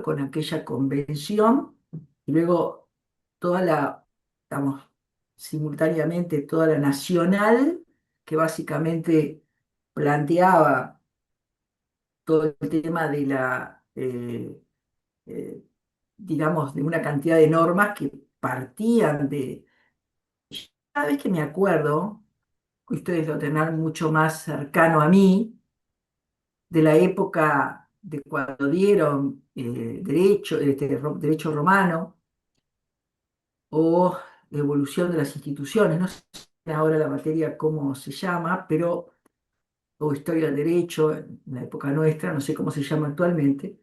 con aquella convención y luego toda la, digamos, simultáneamente toda la nacional, que básicamente planteaba todo el tema de eh, digamos, de una cantidad de normas que partían de, cada vez que me acuerdo, ustedes lo tendrán mucho más cercano a mí, de la época de cuando dieron derecho romano o evolución de las instituciones, no sé ahora la materia cómo se llama, pero, o historia del derecho, en la época nuestra, no sé cómo se llama actualmente,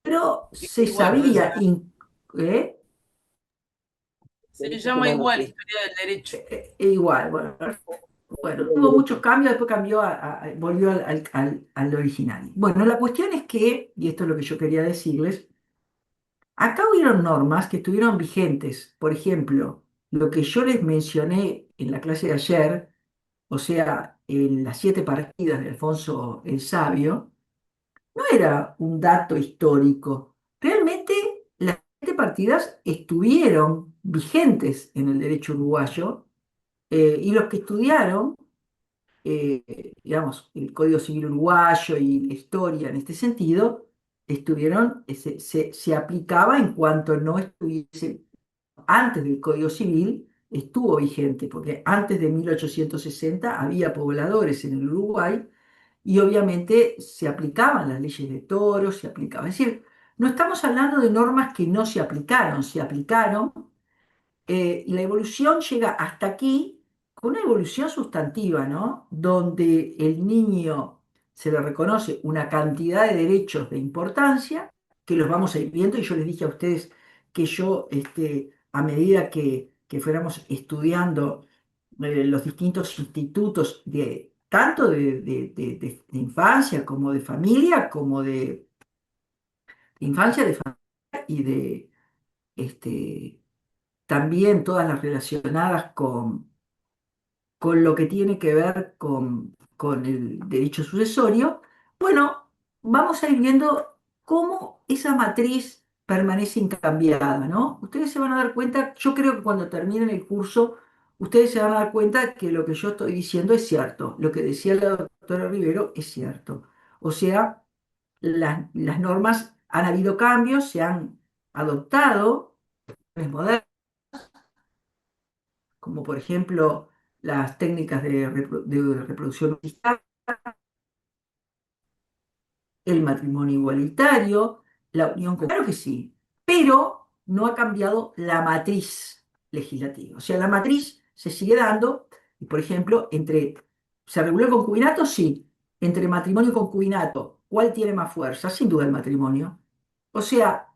pero se Igual, profesor. sabía, ¿eh? Se llama igual historia del derecho. Igual, bueno, tuvo muchos cambios, después cambió volvió al original. Bueno, la cuestión es que, y esto es lo que yo quería decirles, acá hubieron normas que estuvieron vigentes. Por ejemplo, lo que yo les mencioné en la clase de ayer, o sea, en las 7 partidas de Alfonso el Sabio, no era un dato histórico. Realmente las 7 partidas estuvieron vigentes en el derecho uruguayo, y los que estudiaron, digamos, el Código Civil uruguayo y la historia en este sentido, se aplicaba en cuanto no estuviese antes del Código Civil, estuvo vigente, porque antes de 1860 había pobladores en el Uruguay y obviamente se aplicaban las leyes de toros, se aplicaban. Es decir, no estamos hablando de normas que no se aplicaron, y la evolución llega hasta aquí con una evolución sustantiva, ¿no? Donde el niño se le reconoce una cantidad de derechos de importancia que los vamos a ir viendo, y yo les dije a ustedes que yo, a medida que fuéramos estudiando los distintos institutos tanto de infancia como de familia, como de infancia, de familia y de también todas las relacionadas con lo que tiene que ver con el derecho sucesorio, bueno, vamos a ir viendo cómo esa matriz permanece incambiada, ¿no? Ustedes se van a dar cuenta, yo creo que cuando terminen el curso, ustedes se van a dar cuenta que lo que yo estoy diciendo es cierto, lo que decía la doctora Rivero es cierto. O sea, las normas han habido cambios, se han adoptado, es moderno, como por ejemplo las técnicas de reproducción asistida, el matrimonio igualitario, la unión claro que sí, pero no ha cambiado la matriz legislativa. O sea, la matriz se sigue dando, y por ejemplo, ¿se reguló el concubinato? Sí. Entre matrimonio y concubinato, ¿cuál tiene más fuerza? Sin duda el matrimonio. O sea,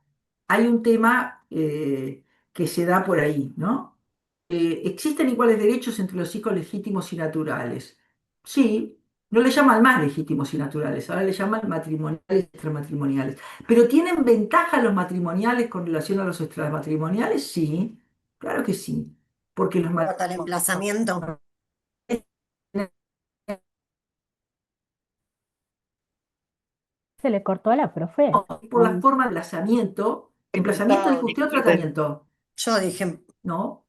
hay un tema que se da por ahí, ¿no? ¿Existen iguales derechos entre los hijos legítimos y naturales? Sí, no le llaman más legítimos y naturales, ahora le llaman matrimoniales y extramatrimoniales. ¿Pero tienen ventaja los matrimoniales con relación a los extramatrimoniales? Sí, claro que sí, porque los Corta el matrimoniales, emplazamiento. Se le cortó a la profe. por la forma de emplazamiento, dijo usted, o tratamiento, Yo dije, ¿no?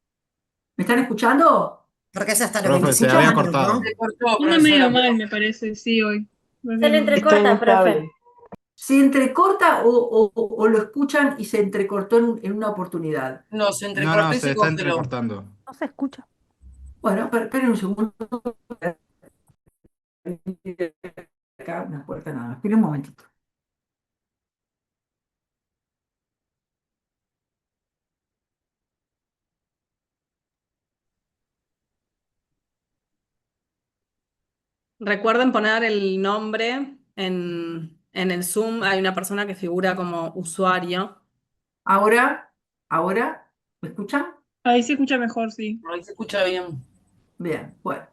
¿Me están escuchando? porque es hasta los Profe, se 25 había años, ¿no? cortado. Se cortó, Anda medio profesora, mal, pero me parece, sí, hoy. Más Se le bien. entrecorta, profe. ¿Se entrecorta o lo escuchan y se entrecortó en una oportunidad? no, se No, no, entrecortó y se se está congeló. entrecortando. No se escucha. Bueno, esperen un segundo. Acá una puerta nada más. Esperen un momentito. Recuerden poner el nombre en el Zoom. Hay una persona que figura como usuario. Ahora, ¿me escuchan? Ahí se escucha mejor, sí. Ahí se escucha bien. Bien, bueno.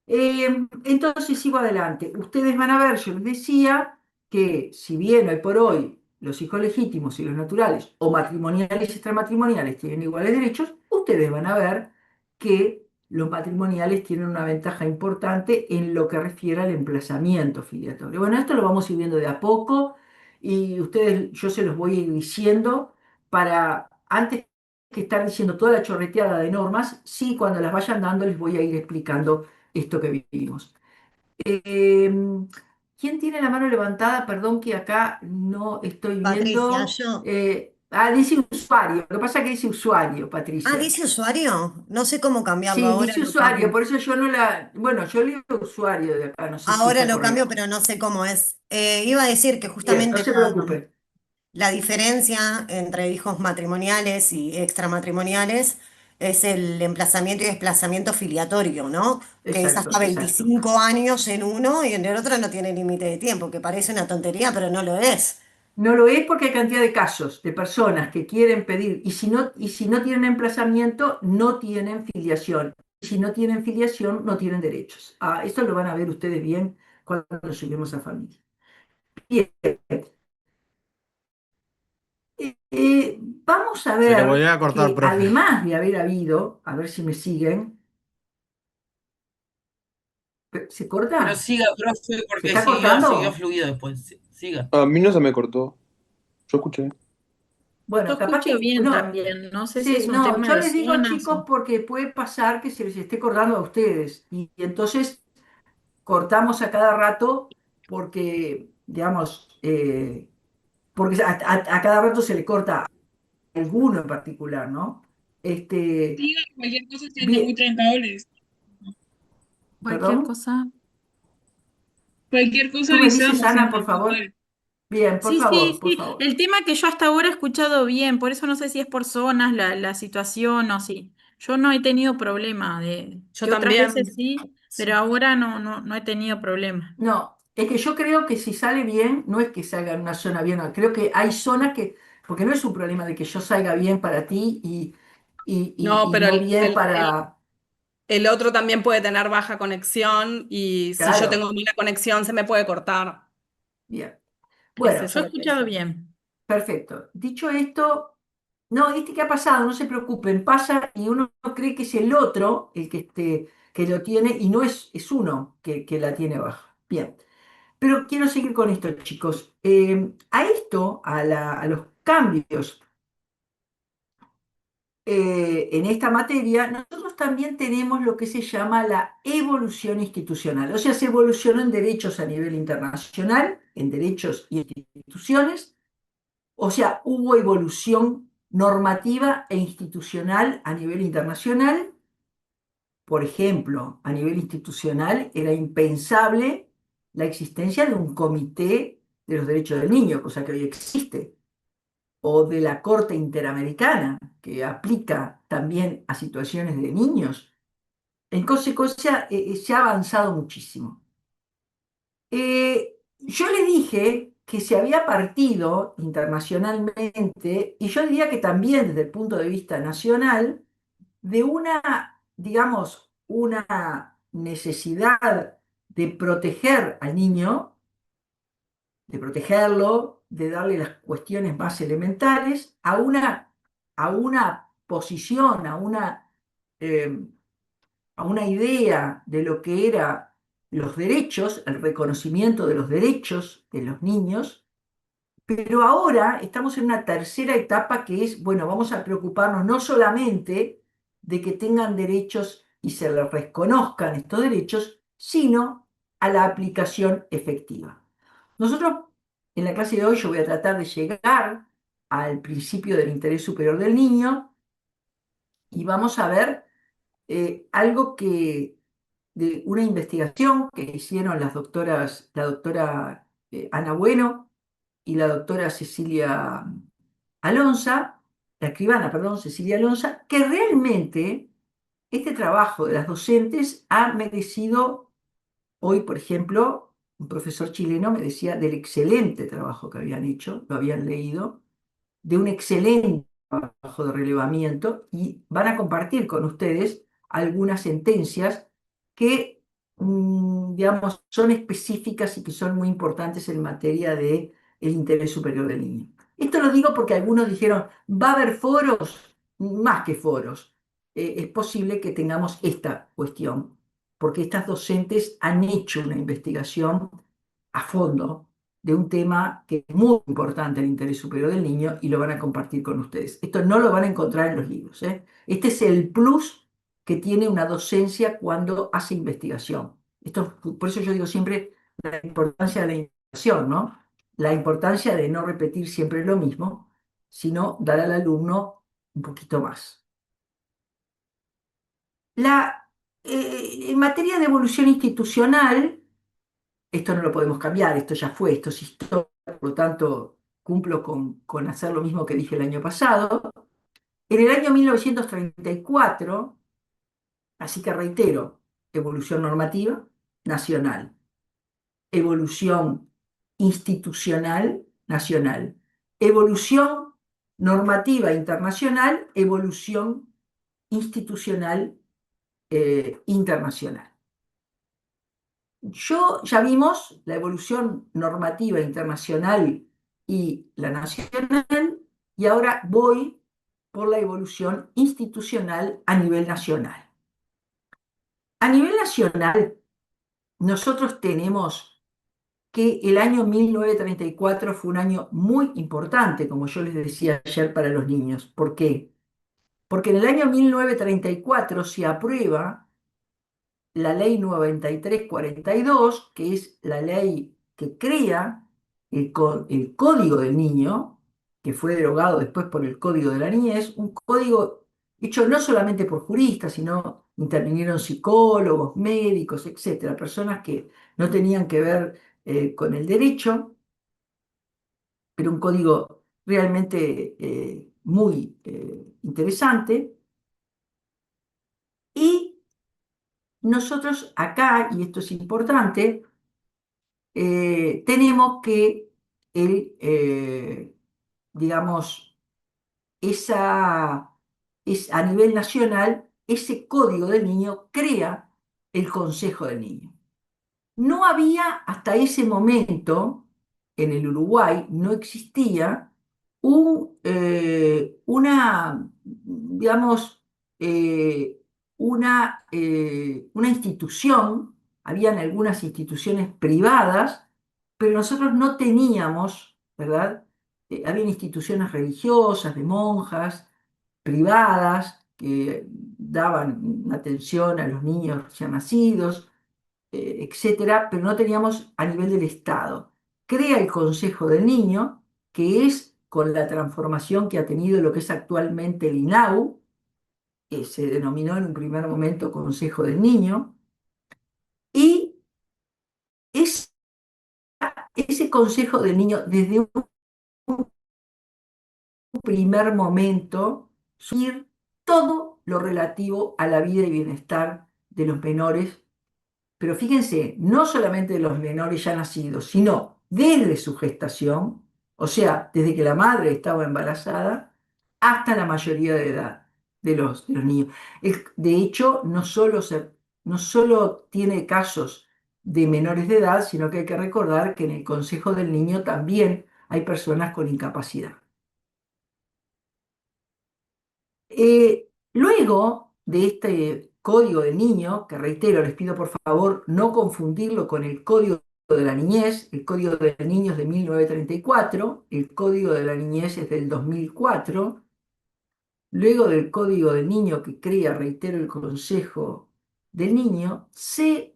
Entonces sigo adelante. Ustedes van a ver, yo les decía que si bien hoy por hoy los hijos legítimos y los naturales o matrimoniales y extramatrimoniales tienen iguales derechos, ustedes van a ver que los matrimoniales tienen una ventaja importante en lo que refiere al emplazamiento filiatorio. Bueno, esto lo vamos a ir viendo de a poco y ustedes, yo se los voy a ir diciendo para, antes que estar diciendo toda la chorreteada de normas, sí, cuando las vayan dando les voy a ir explicando esto que vivimos. Eh, ¿Quién tiene la mano levantada? Perdón que acá no estoy Patricia, viendo. yo. Dice usuario. Lo que pasa es que dice usuario, Ah, Patricia. ¿dice usuario? No sé cómo cambiarlo. Sí, dice usuario, por eso yo no la. Bueno, yo leo usuario de acá, no sé si Ahora está lo cambio, correcto. pero no sé cómo es. Iba a decir que Bien, no justamente se preocupe. la diferencia entre hijos matrimoniales y extramatrimoniales es el emplazamiento y desplazamiento filiatorio, ¿no? Que es Exacto, hasta exacto. 25 años en uno y en el otro no tiene límite de tiempo, que parece una tontería, pero no lo es. No lo es porque hay cantidad de casos de personas que quieren pedir y si no tienen emplazamiento, no tienen filiación. Si no tienen filiación, no tienen derechos. Esto lo van a ver ustedes bien cuando lleguemos a familia. Bien, vamos a Se le volvió ver a cortar, que profe. además de haber habido, a ver si me siguen, ¿se Pero corta? siga, profe, ¿Se porque está siguió cortando? fluido después. Siga. A mí no se me cortó. Yo escuché. Yo Bueno, capaz escucho que, bien no, también, no sé si es sí, un no, tema yo de les digo zonas chicos o... porque puede pasar que se les esté cortando a ustedes y entonces cortamos a cada rato porque, digamos, porque a cada rato se le corta a alguno en particular, ¿no? Este, Siga, cualquier cosa siente muy bien, trencables. Cualquier perdón, cosa. Cualquier cosa tú me le dices, damos Ana, en por favor. puntual. Bien, por Sí, favor, sí, por sí. favor. El tema que yo hasta ahora he escuchado bien, por eso no sé si es por zonas, la situación o sí. Yo no he tenido problema yo que otras también. veces sí, pero Sí. ahora no he tenido problema. No, es que yo creo que si sale bien, no es que salga en una zona bien, no, creo que hay zonas que, porque no es un problema de que yo salga bien para ti No, y pero no bien para, el otro también puede tener baja conexión y si yo tengo claro, buena conexión se me puede cortar. bien. Es Bueno, eso, yo he escuchado bien. perfecto. Dicho esto, no, ¿qué ha pasado? No se preocupen, pasa y uno cree que es el otro el que lo tiene y no es uno que la tiene baja. Bien, pero quiero seguir con esto, chicos. A esto, a los cambios en esta materia, nosotros también tenemos lo que se llama la evolución institucional. O sea, se evolucionó en derechos a nivel internacional, en derechos y instituciones. O sea, hubo evolución normativa e institucional a nivel internacional. Por ejemplo, a nivel institucional era impensable la existencia de un comité de los derechos del niño, cosa que hoy existe, o de la Corte Interamericana, que aplica también a situaciones de niños. En consecuencia, se ha avanzado muchísimo. Yo le dije que se había partido internacionalmente, y yo diría que también desde el punto de vista nacional, de una, digamos, una necesidad de proteger al niño, de protegerlo, de darle las cuestiones más elementales, a una posición, eh, a una idea de lo que eran los derechos, el reconocimiento de los derechos de los niños, pero ahora estamos en una tercera etapa que es, bueno, vamos a preocuparnos no solamente de que tengan derechos y se les reconozcan estos derechos, sino a la aplicación efectiva. Nosotros, en la clase de hoy, yo voy a tratar de llegar al principio del interés superior del niño y vamos a ver algo de una investigación que hicieron la doctora Ana Bueno y la doctora Cecilia Alonso, la escribana, perdón, Cecilia Alonso, que realmente este trabajo de las docentes ha merecido, hoy, por ejemplo, un profesor chileno me decía del excelente trabajo que habían hecho, lo habían leído, de un excelente trabajo de relevamiento y van a compartir con ustedes algunas sentencias que, digamos, son específicas y que son muy importantes en materia de el interés superior del niño. Esto lo digo porque algunos dijeron, ¿va a haber foros? Más que foros. Es posible que tengamos esta cuestión, porque estas docentes han hecho una investigación a fondo de un tema que es muy importante, el interés superior del niño, y lo van a compartir con ustedes. Esto no lo van a encontrar en los libros, ¿eh? Este es el plus que tiene una docencia cuando hace investigación. Por eso yo digo siempre la importancia de la investigación, ¿no? La importancia de no repetir siempre lo mismo, sino dar al alumno un poquito más. En materia de evolución institucional, esto no lo podemos cambiar, esto ya fue, esto es historia, por lo tanto cumplo con hacer lo mismo que dije el año pasado. En el año 1934, así que reitero, evolución normativa nacional, evolución institucional nacional, evolución normativa internacional, evolución institucional internacional. Ya vimos la evolución normativa internacional y la nacional, y ahora voy por la evolución institucional a nivel nacional. A nivel nacional, nosotros tenemos que el año 1934 fue un año muy importante, como yo les decía ayer, para los niños. ¿Por qué? Porque en el año 1934 se aprueba la ley 9342, que es la ley que crea el Código del Niño, que fue derogado después por el Código de la Niñez, un código hecho no solamente por juristas, sino intervinieron psicólogos, médicos, etcétera, personas que no tenían que ver con el derecho, pero un código realmente muy interesante. Y nosotros acá, y esto es importante, tenemos que digamos, a nivel nacional, ese código del niño crea el Consejo del Niño. No había hasta ese momento, en el Uruguay, no existía digamos, una institución, habían algunas instituciones privadas, pero nosotros no teníamos, ¿verdad? Habían instituciones religiosas, de monjas, privadas, que daban atención a los niños recién nacidos, etcétera, pero no teníamos a nivel del Estado. Crea el Consejo del Niño, que es con la transformación que ha tenido lo que es actualmente el INAU, que se denominó en un primer momento Consejo del Niño, y ese Consejo del Niño, desde un primer momento, subir todo lo relativo a la vida y bienestar de los menores. Pero fíjense, no solamente de los menores ya nacidos, sino desde su gestación, o sea, desde que la madre estaba embarazada, hasta la mayoría de edad de los niños. De hecho, no solo tiene casos de menores de edad, sino que hay que recordar que en el Consejo del Niño también hay personas con incapacidad. Luego de este Código del Niño, que reitero, les pido por favor no confundirlo con el Código de la Niñez. El Código del Niño es de 1934, el Código de la Niñez es del 2004. Luego del Código del Niño que crea, reitero, el Consejo del Niño, se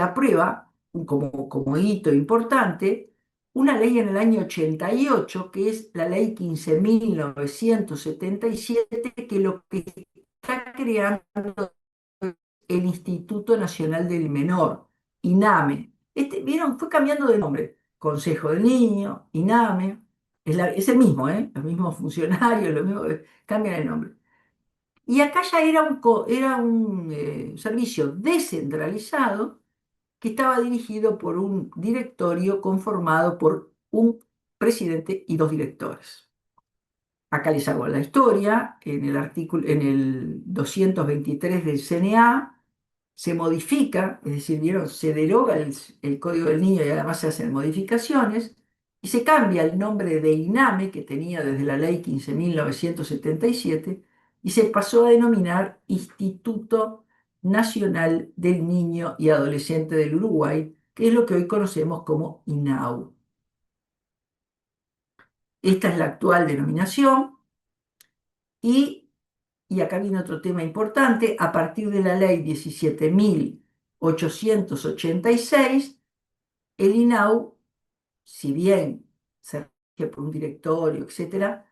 aprueba como hito importante una ley en el año 88, que es la ley 15.977, que lo que está creando el Instituto Nacional del Menor, INAME. ¿Vieron? Fue cambiando de nombre. Consejo del Niño, INAME, es el mismo, los mismos funcionarios, lo mismo, cambian el nombre. Y acá ya era un servicio descentralizado que estaba dirigido por un directorio conformado por un presidente y dos directores. Acá les hago la historia. En el 223 del CNA se modifica, es decir, ¿vieron? Se deroga el Código del Niño y además se hacen modificaciones, y se cambia el nombre de INAME, que tenía desde la ley 15.977, y se pasó a denominar Instituto Nacional del Niño y Adolescente del Uruguay, que que es lo que hoy conocemos como INAU. Esta es la actual denominación y acá viene otro tema importante, a partir de la ley 17.886, el INAU, si bien se rige por un directorio, etcétera,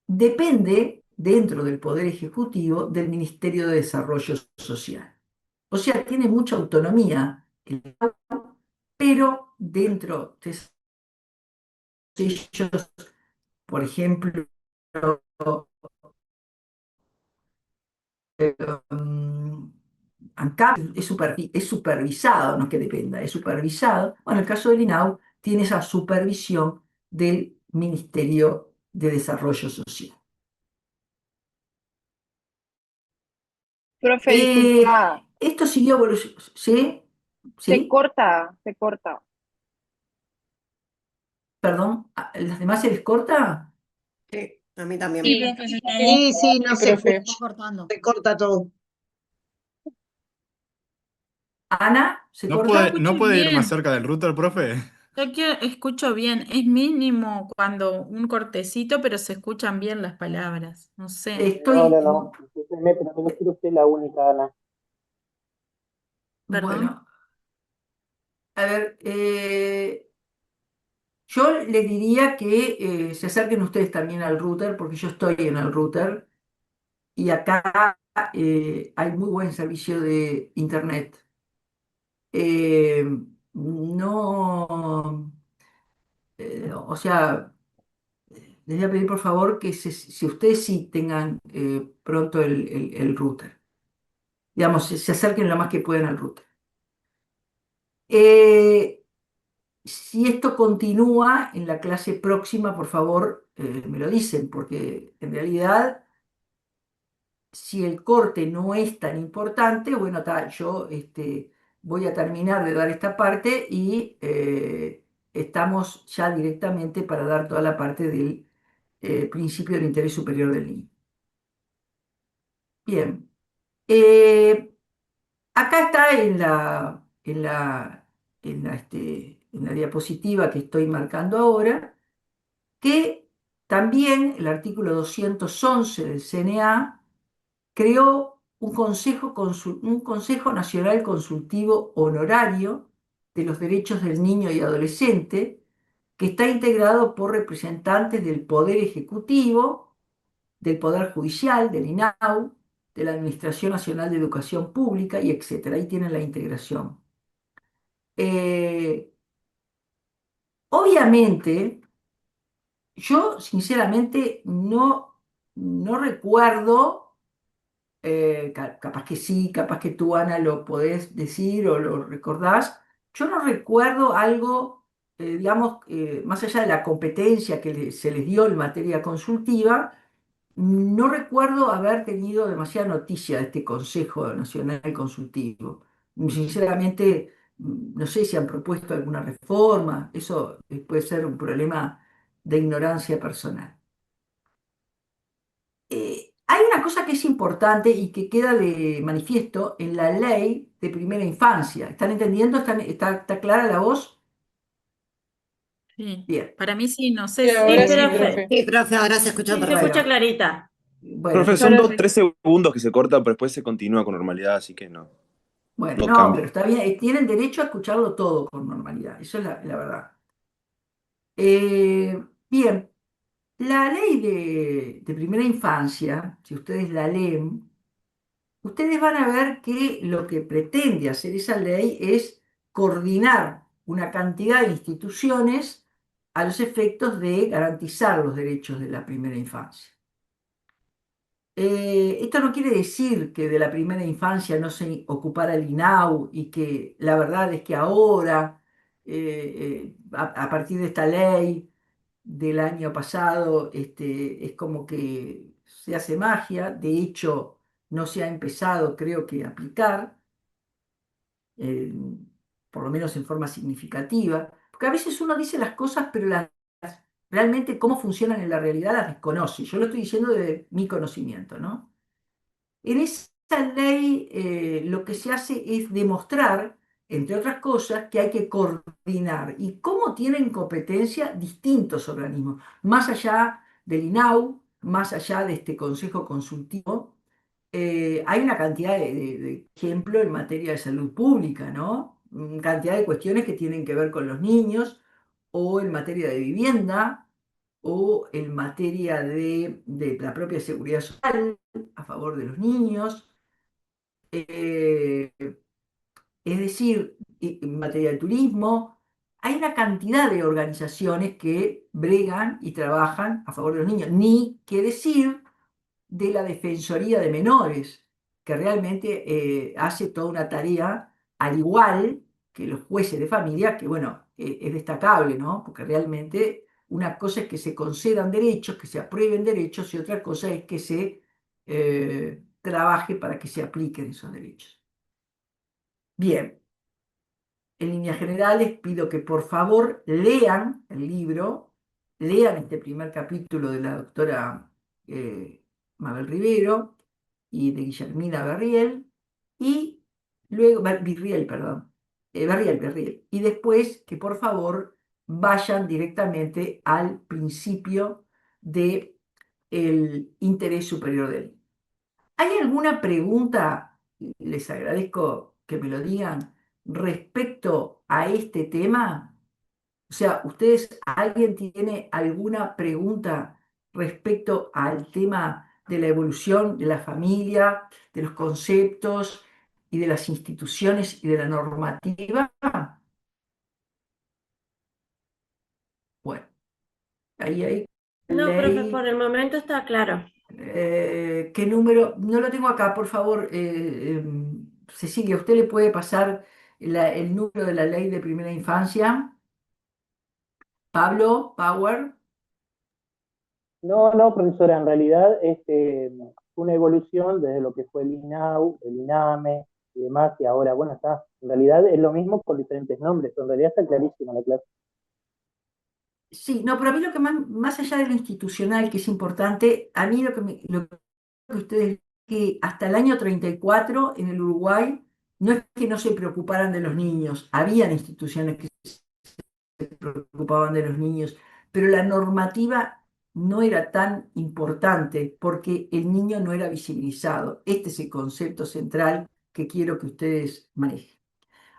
depende dentro del Poder Ejecutivo del Ministerio de Desarrollo Social. O sea, tiene mucha autonomía, pero dentro de ellos, por ejemplo, ANCAP es supervisado, no es que dependa, es supervisado. Bueno, el caso del INAU tiene esa supervisión del Ministerio de Desarrollo Social. Profe, disculpa, Esto siguió evolucionando. ¿Sí? ¿Sí? se corta. Perdón, ¿las demás se les corta? Sí, a mí también. Sí, profe, se acabó. Sí, sí, no Sí, se profe. escucha cortando. Se corta todo. Ana, ¿se ¿No corta? no puede ir más Bien. cerca del router, profe? Yo escucho bien. Es mínimo cuando un cortecito, pero se escuchan bien las palabras. No sé. Estoy, No. Discúlpeme, pero no quiero usted la única, Ana. Perdón. bueno, a ver, yo les diría que se acerquen ustedes también al router, porque yo estoy en el router y acá hay muy buen servicio de internet. No, o sea, les voy a pedir por favor que si ustedes sí tengan pronto el router, digamos, se acerquen lo más que puedan al router. Eh, si esto continúa en la clase próxima, por favor, me lo dicen, porque en realidad, si el corte no es tan importante, bueno, yo voy a terminar de dar esta parte y estamos ya directamente para dar toda la parte del principio del interés superior del niño. Bien. Acá está en la diapositiva que estoy marcando ahora, que también el artículo 211 del CNA creó un Consejo Nacional Consultivo Honorario de los Derechos del Niño y Adolescente, que está integrado por representantes del Poder Ejecutivo, del Poder Judicial, del INAU, de la Administración Nacional de Educación Pública y etcétera. Ahí tienen la integración. Obviamente, yo sinceramente no recuerdo, capaz que sí, capaz que tú, Ana, lo podés decir o lo recordás. Yo no recuerdo algo, digamos, más allá de la competencia que se les dio en materia consultiva. No recuerdo haber tenido demasiada noticia de este Consejo Nacional Consultivo. Sinceramente, no sé si han propuesto alguna reforma. Eso puede ser un problema de ignorancia personal. Hay una cosa que es importante y que queda de manifiesto en la ley de primera infancia. ¿Están entendiendo? ¿Está clara la voz? Sí. Bien. Para mí sí, no sé Sí, si. ahora sí, profe. profe. Sí, profe, ahora se escucha Sí, se perfecto. escucha clarita. Bueno, Profe, son Ahora sí. 3 segundos que se corta, pero después se continúa con normalidad, así que no, bueno, no no, cambia. pero está bien. Tienen derecho a escucharlo todo con normalidad. Eso es la verdad. Bien, la ley de primera infancia, si ustedes la leen, ustedes van a ver que lo que pretende hacer esa ley es coordinar una cantidad de instituciones a los efectos de garantizar los derechos de la primera infancia. Esto no quiere decir que de la primera infancia no se ocupara el INAU y que la verdad es que ahora, a partir de esta ley del año pasado, es como que se hace magia. De hecho, no se ha empezado, creo que, a aplicar, eh, por lo menos en forma significativa, porque a veces uno dice las cosas, pero realmente cómo funcionan en la realidad las desconoce. Yo lo estoy diciendo de mi conocimiento, ¿no? En esa ley lo que se hace es demostrar entre otras cosas, que hay que coordinar y cómo tienen competencia distintos organismos, más allá del INAU, más allá de este Consejo Consultivo. Hay una cantidad de ejemplos en materia de salud pública, ¿no? Cantidad de cuestiones que tienen que ver con los niños, o en materia de vivienda, o en materia de la propia seguridad social a favor de los niños. Eh, es decir, en materia de turismo, hay una cantidad de organizaciones que bregan y trabajan a favor de los niños. Ni qué decir de la Defensoría de Menores, que realmente hace toda una tarea, al igual que los jueces de familia, que bueno, es destacable, ¿no? Porque realmente una cosa es que se concedan derechos, que se aprueben derechos, y otra cosa es que se trabaje para que se apliquen esos derechos. Bien, en líneas generales pido que por favor lean el libro, lean este primer capítulo de la doctora Mabel Rivero y de Guillermina Berriel, y luego, Virriel, perdón, Berriel, y después que por favor vayan directamente al principio de el interés superior del niño. ¿Hay alguna pregunta? Les agradezco que me lo digan respecto a este tema. O sea, ¿alguien tiene alguna pregunta respecto al tema de la evolución de la familia, de los conceptos y de las instituciones y de la normativa? Bueno, ahí hay No, profe, ley. por el momento está claro. ¿Qué número? No lo tengo acá, por favor. Cecilia, ¿usted le puede pasar el número de la ley de primera infancia? Pablo, Power. No, no, profesora, en realidad fue una evolución desde lo que fue el INAU, el INAME y demás, y ahora, bueno, está, en realidad es lo mismo con diferentes nombres, pero en realidad está clarísima la clase. Sí, no, pero a mí lo que más allá de lo institucional, que es importante, a mí lo que ustedes, que hasta el año 34 en el Uruguay, no es que no se preocuparan de los niños, habían instituciones que se preocupaban de los niños, pero la normativa no era tan importante porque el niño no era visibilizado. Este es el concepto central que quiero que ustedes manejen.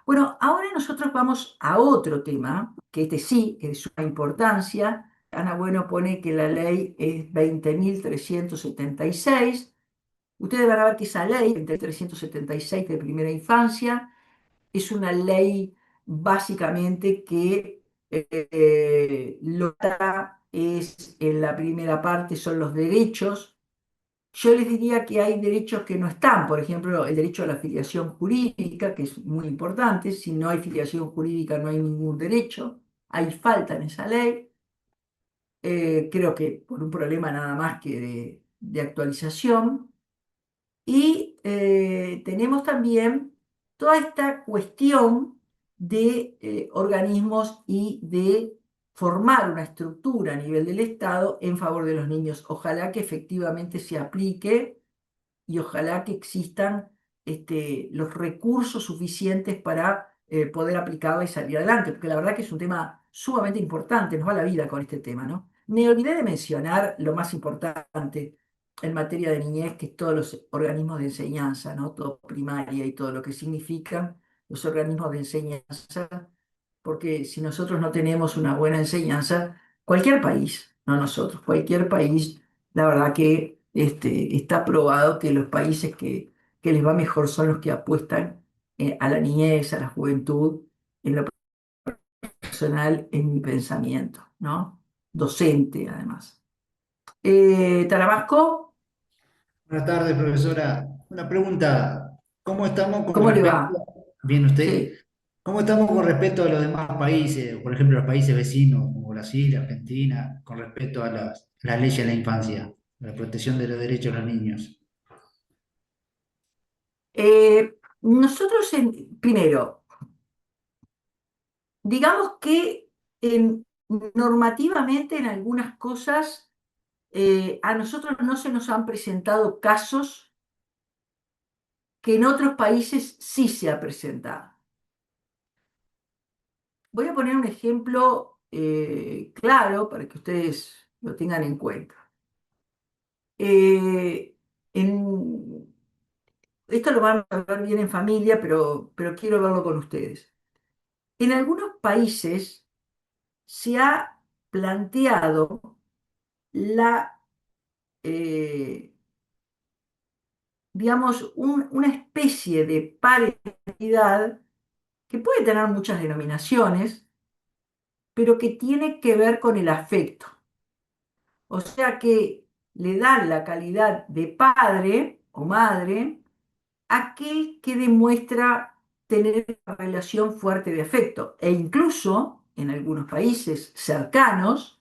Bueno, ahora nosotros vamos a otro tema, que este sí es de suma importancia. Ana Bueno pone que la ley es 20.376. Ustedes van a ver que esa ley, 20.376 de primera infancia, es una ley básicamente que lo que trata es, en la primera parte, son los derechos. Yo les diría que hay derechos que no están, por ejemplo, el derecho a la filiación jurídica, que es muy importante. Si no hay filiación jurídica no hay ningún derecho, hay falta en esa ley. Creo que por un problema nada más que de actualización. Y tenemos también toda esta cuestión de organismos y de formar una estructura a nivel del Estado en favor de los niños. Ojalá que efectivamente se aplique y ojalá que existan los recursos suficientes para poder aplicarla y salir adelante, porque la verdad que es un tema sumamente importante, nos va la vida con este tema, ¿no? Me olvidé de mencionar lo más importante en materia de niñez, que es todos los organismos de enseñanza, ¿no? Todo primaria y todo lo que significan los organismos de enseñanza, porque si nosotros no tenemos una buena enseñanza, cualquier país, no nosotros, cualquier país, la verdad que está probado que los países que les va mejor son los que apuestan a la niñez, a la juventud, en lo personal, en mi pensamiento, ¿no? Docente, además. Tarabasco, Buenas tardes, profesora. Una pregunta, ¿cómo estamos con ¿cómo le respecto, va? bien usted, Sí. cómo estamos con respecto a los demás países, por ejemplo, los países vecinos como Brasil, Argentina, con respecto a las leyes de la infancia, la protección de los derechos de los niños? Nosotros, primero, digamos que normativamente en algunas cosas a nosotros no se nos han presentado casos que en otros países sí se ha presentado. voy a poner un ejemplo claro para que ustedes lo tengan en cuenta. Eh, en- Esto lo van a ver bien en familia, pero quiero verlo con ustedes. En algunos países se ha planteado la, eh, digamos, una especie de parentalidad que puede tener muchas denominaciones, pero que tiene que ver con el afecto. O sea que le dan la calidad de padre o madre a aquel que demuestra tener una relación fuerte de afecto. E incluso en algunos países cercanos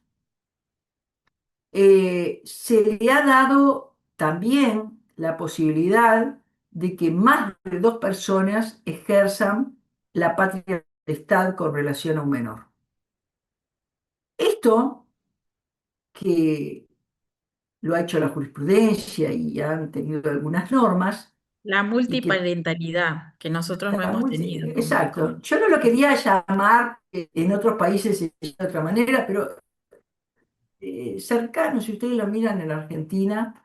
se le ha dado también la posibilidad de que más de dos personas ejerzan la patria potestad con relación a un menor. Esto que lo ha hecho la jurisprudencia y han tenido algunas normas, La y que, multiparentalidad, que nosotros no hemos tenido exacto, yo no lo quería llamar en otros países de otra manera, pero cercanos, si ustedes lo miran en Argentina,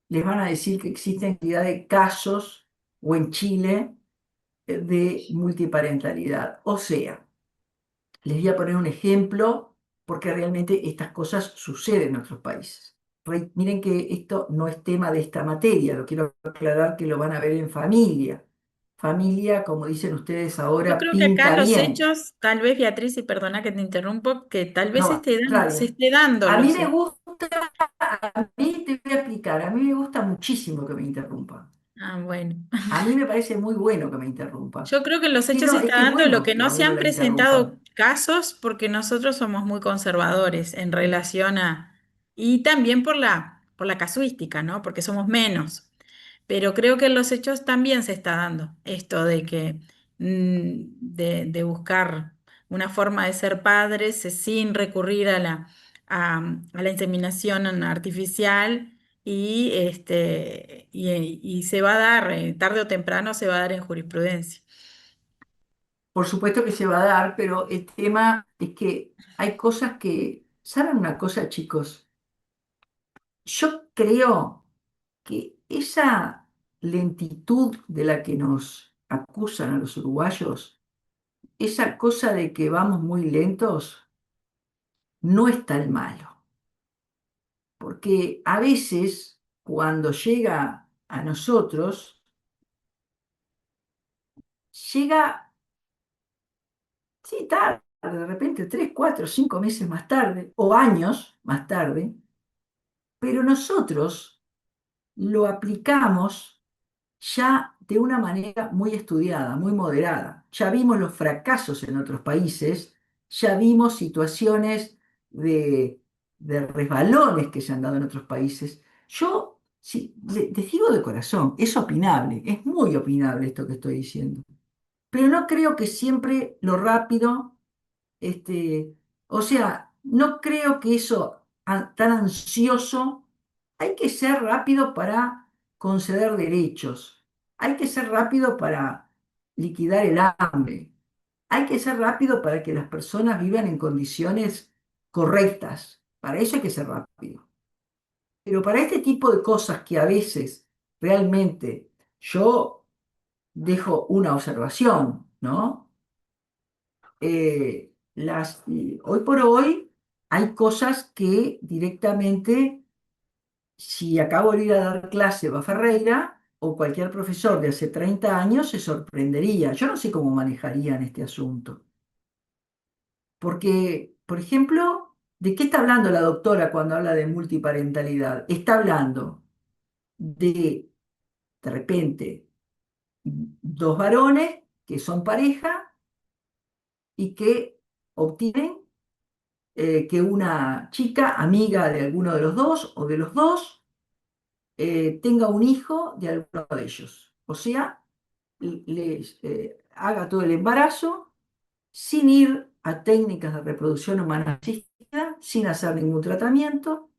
les van a decir que existen cantidad de casos, o en Chile, de multiparentalidad. O sea, les voy a poner un ejemplo porque realmente estas cosas suceden en otros países. Miren que esto no es tema de esta materia, lo quiero aclarar que lo van a ver en familia. Familia, como dicen ustedes Yo ahora, creo que acá pinta los bien. hechos, tal vez Beatriz, y perdona que te interrumpo, que tal vez No, se contrario. esté dando A mí los me hechos. gusta, a mí te voy a explicar, a mí me gusta muchísimo que me interrumpan. Ah, bueno. A mí me parece muy bueno que me interrumpan. Yo creo que los Sí, hechos se no, es está que es dando, lo bueno que que a no se uno han la interrumpan. presentado casos porque nosotros somos muy conservadores en relación a, y también por la casuística, ¿no? Porque somos menos. Pero creo que en los hechos también se está dando esto de que de buscar una forma de ser padres sin recurrir a la inseminación artificial y se va a dar, tarde o temprano se va a dar en jurisprudencia. Por supuesto que se va a dar, pero el tema es que hay cosas que, ¿saben una cosa, chicos? Yo creo que esa lentitud de la que nos acusan a los uruguayos, esa cosa de que vamos muy lentos, no es tan malo, porque a veces cuando llega a nosotros, llega, sí, tarde, de repente 3, 4, 5 meses más tarde, o años más tarde, pero nosotros lo aplicamos ya de una manera muy estudiada, muy moderada. Ya vimos los fracasos en otros países, ya vimos situaciones de resbalones que se han dado en otros países. Yo, sí, les digo de corazón, es opinable, es muy opinable esto que estoy diciendo, pero no creo que siempre lo rápido, este, o sea, no creo que eso tan ansioso, hay que ser rápido para conceder derechos, hay que ser rápido para liquidar el hambre, hay que ser rápido para que las personas vivan en condiciones correctas, para eso hay que ser rápido. Pero para este tipo de cosas que a veces realmente yo dejo una observación, ¿no? Hoy por hoy hay cosas que directamente, si acabo de ir a dar clase a Ferreira o cualquier profesor de hace 30 años se sorprendería. Yo no sé cómo manejarían este asunto. Porque, por ejemplo, ¿de qué está hablando la doctora cuando habla de multiparentalidad? Está hablando de repente, dos varones que son pareja y que obtienen que una chica, amiga de alguno de los dos o de los dos, tenga un hijo de alguno de ellos. O sea, les haga todo el embarazo sin ir a técnicas de reproducción humana asistida, sin hacer ningún tratamiento,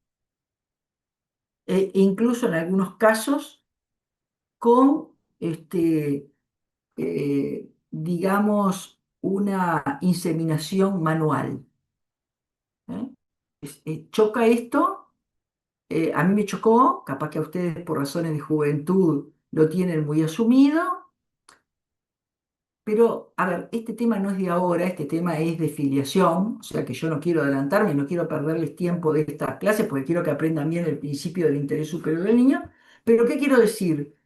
e incluso en algunos casos con, digamos, una inseminación manual. ¿Eh? Choca esto, a mí me chocó, capaz que a ustedes por razones de juventud lo tienen muy asumido, pero a ver, este tema no es de ahora, este tema es de filiación, o sea que yo no quiero adelantarme, no quiero perderles tiempo de estas clases porque quiero que aprendan bien el principio del interés superior del niño, pero ¿qué quiero decir?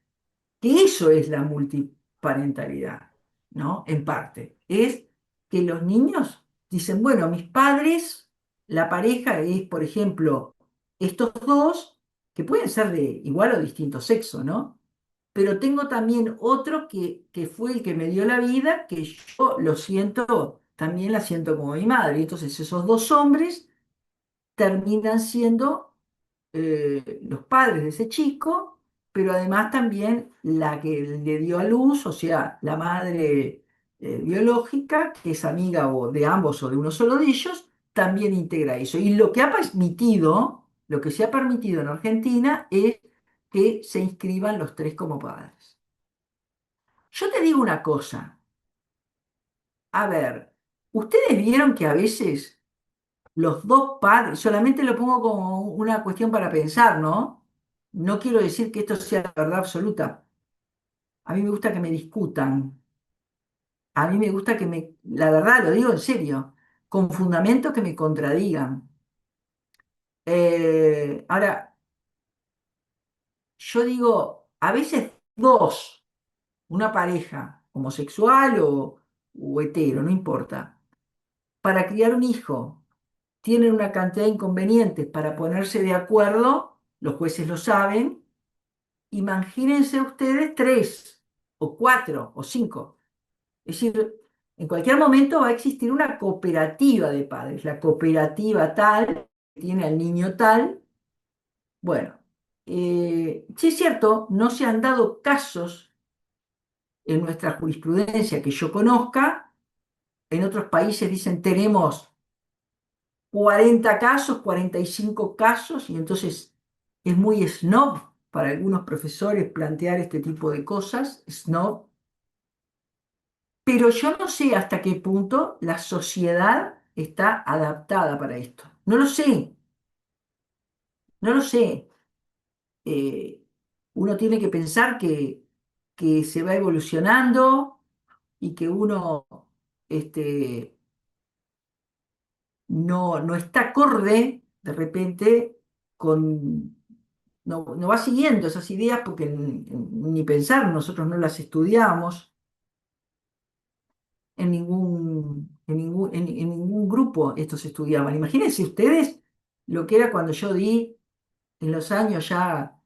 Que eso es la multiparentalidad, ¿no? En parte. Es que los niños dicen, bueno, mis padres, la pareja es, por ejemplo, estos dos, que pueden ser de igual o distinto sexo, ¿no? Pero tengo también otro que fue el que me dio la vida, que yo lo siento, también la siento como mi madre. Y entonces esos dos hombres terminan siendo los padres de ese chico, pero además también la que le dio a luz, o sea, la madre biológica, que es amiga o de ambos o de uno solo de ellos, también integra eso. Y lo que ha permitido, lo que se ha permitido en Argentina es que se inscriban los tres como padres. Yo te digo una cosa, a ver, ustedes vieron que a veces los dos padres, solamente lo pongo como una cuestión para pensar, ¿no? No quiero decir que esto sea la verdad absoluta. A mí me gusta que me discutan. A mí me gusta la verdad, lo digo en serio, con fundamentos que me contradigan. Ahora, yo digo, a veces dos, una pareja homosexual o hetero, no importa, para criar un hijo tienen una cantidad de inconvenientes para ponerse de acuerdo, los jueces lo saben. Imagínense ustedes tres, o cuatro, o cinco. Es decir, en cualquier momento va a existir una cooperativa de padres. La cooperativa tal, que tiene al niño tal. Bueno, sí es cierto, no se han dado casos en nuestra jurisprudencia que yo conozca. En otros países dicen tenemos 40 casos, 45 casos, y entonces es muy snob para algunos profesores plantear este tipo de cosas, snob, pero yo no sé hasta qué punto la sociedad está adaptada para esto. No lo sé, no lo sé. Eh, Uno tiene que pensar que se va evolucionando y que uno este, no está acorde de repente con no va siguiendo esas ideas porque ni pensar, nosotros no las estudiamos en ningún grupo estos se estudiaban. Imagínense ustedes lo que era cuando yo di en los años ya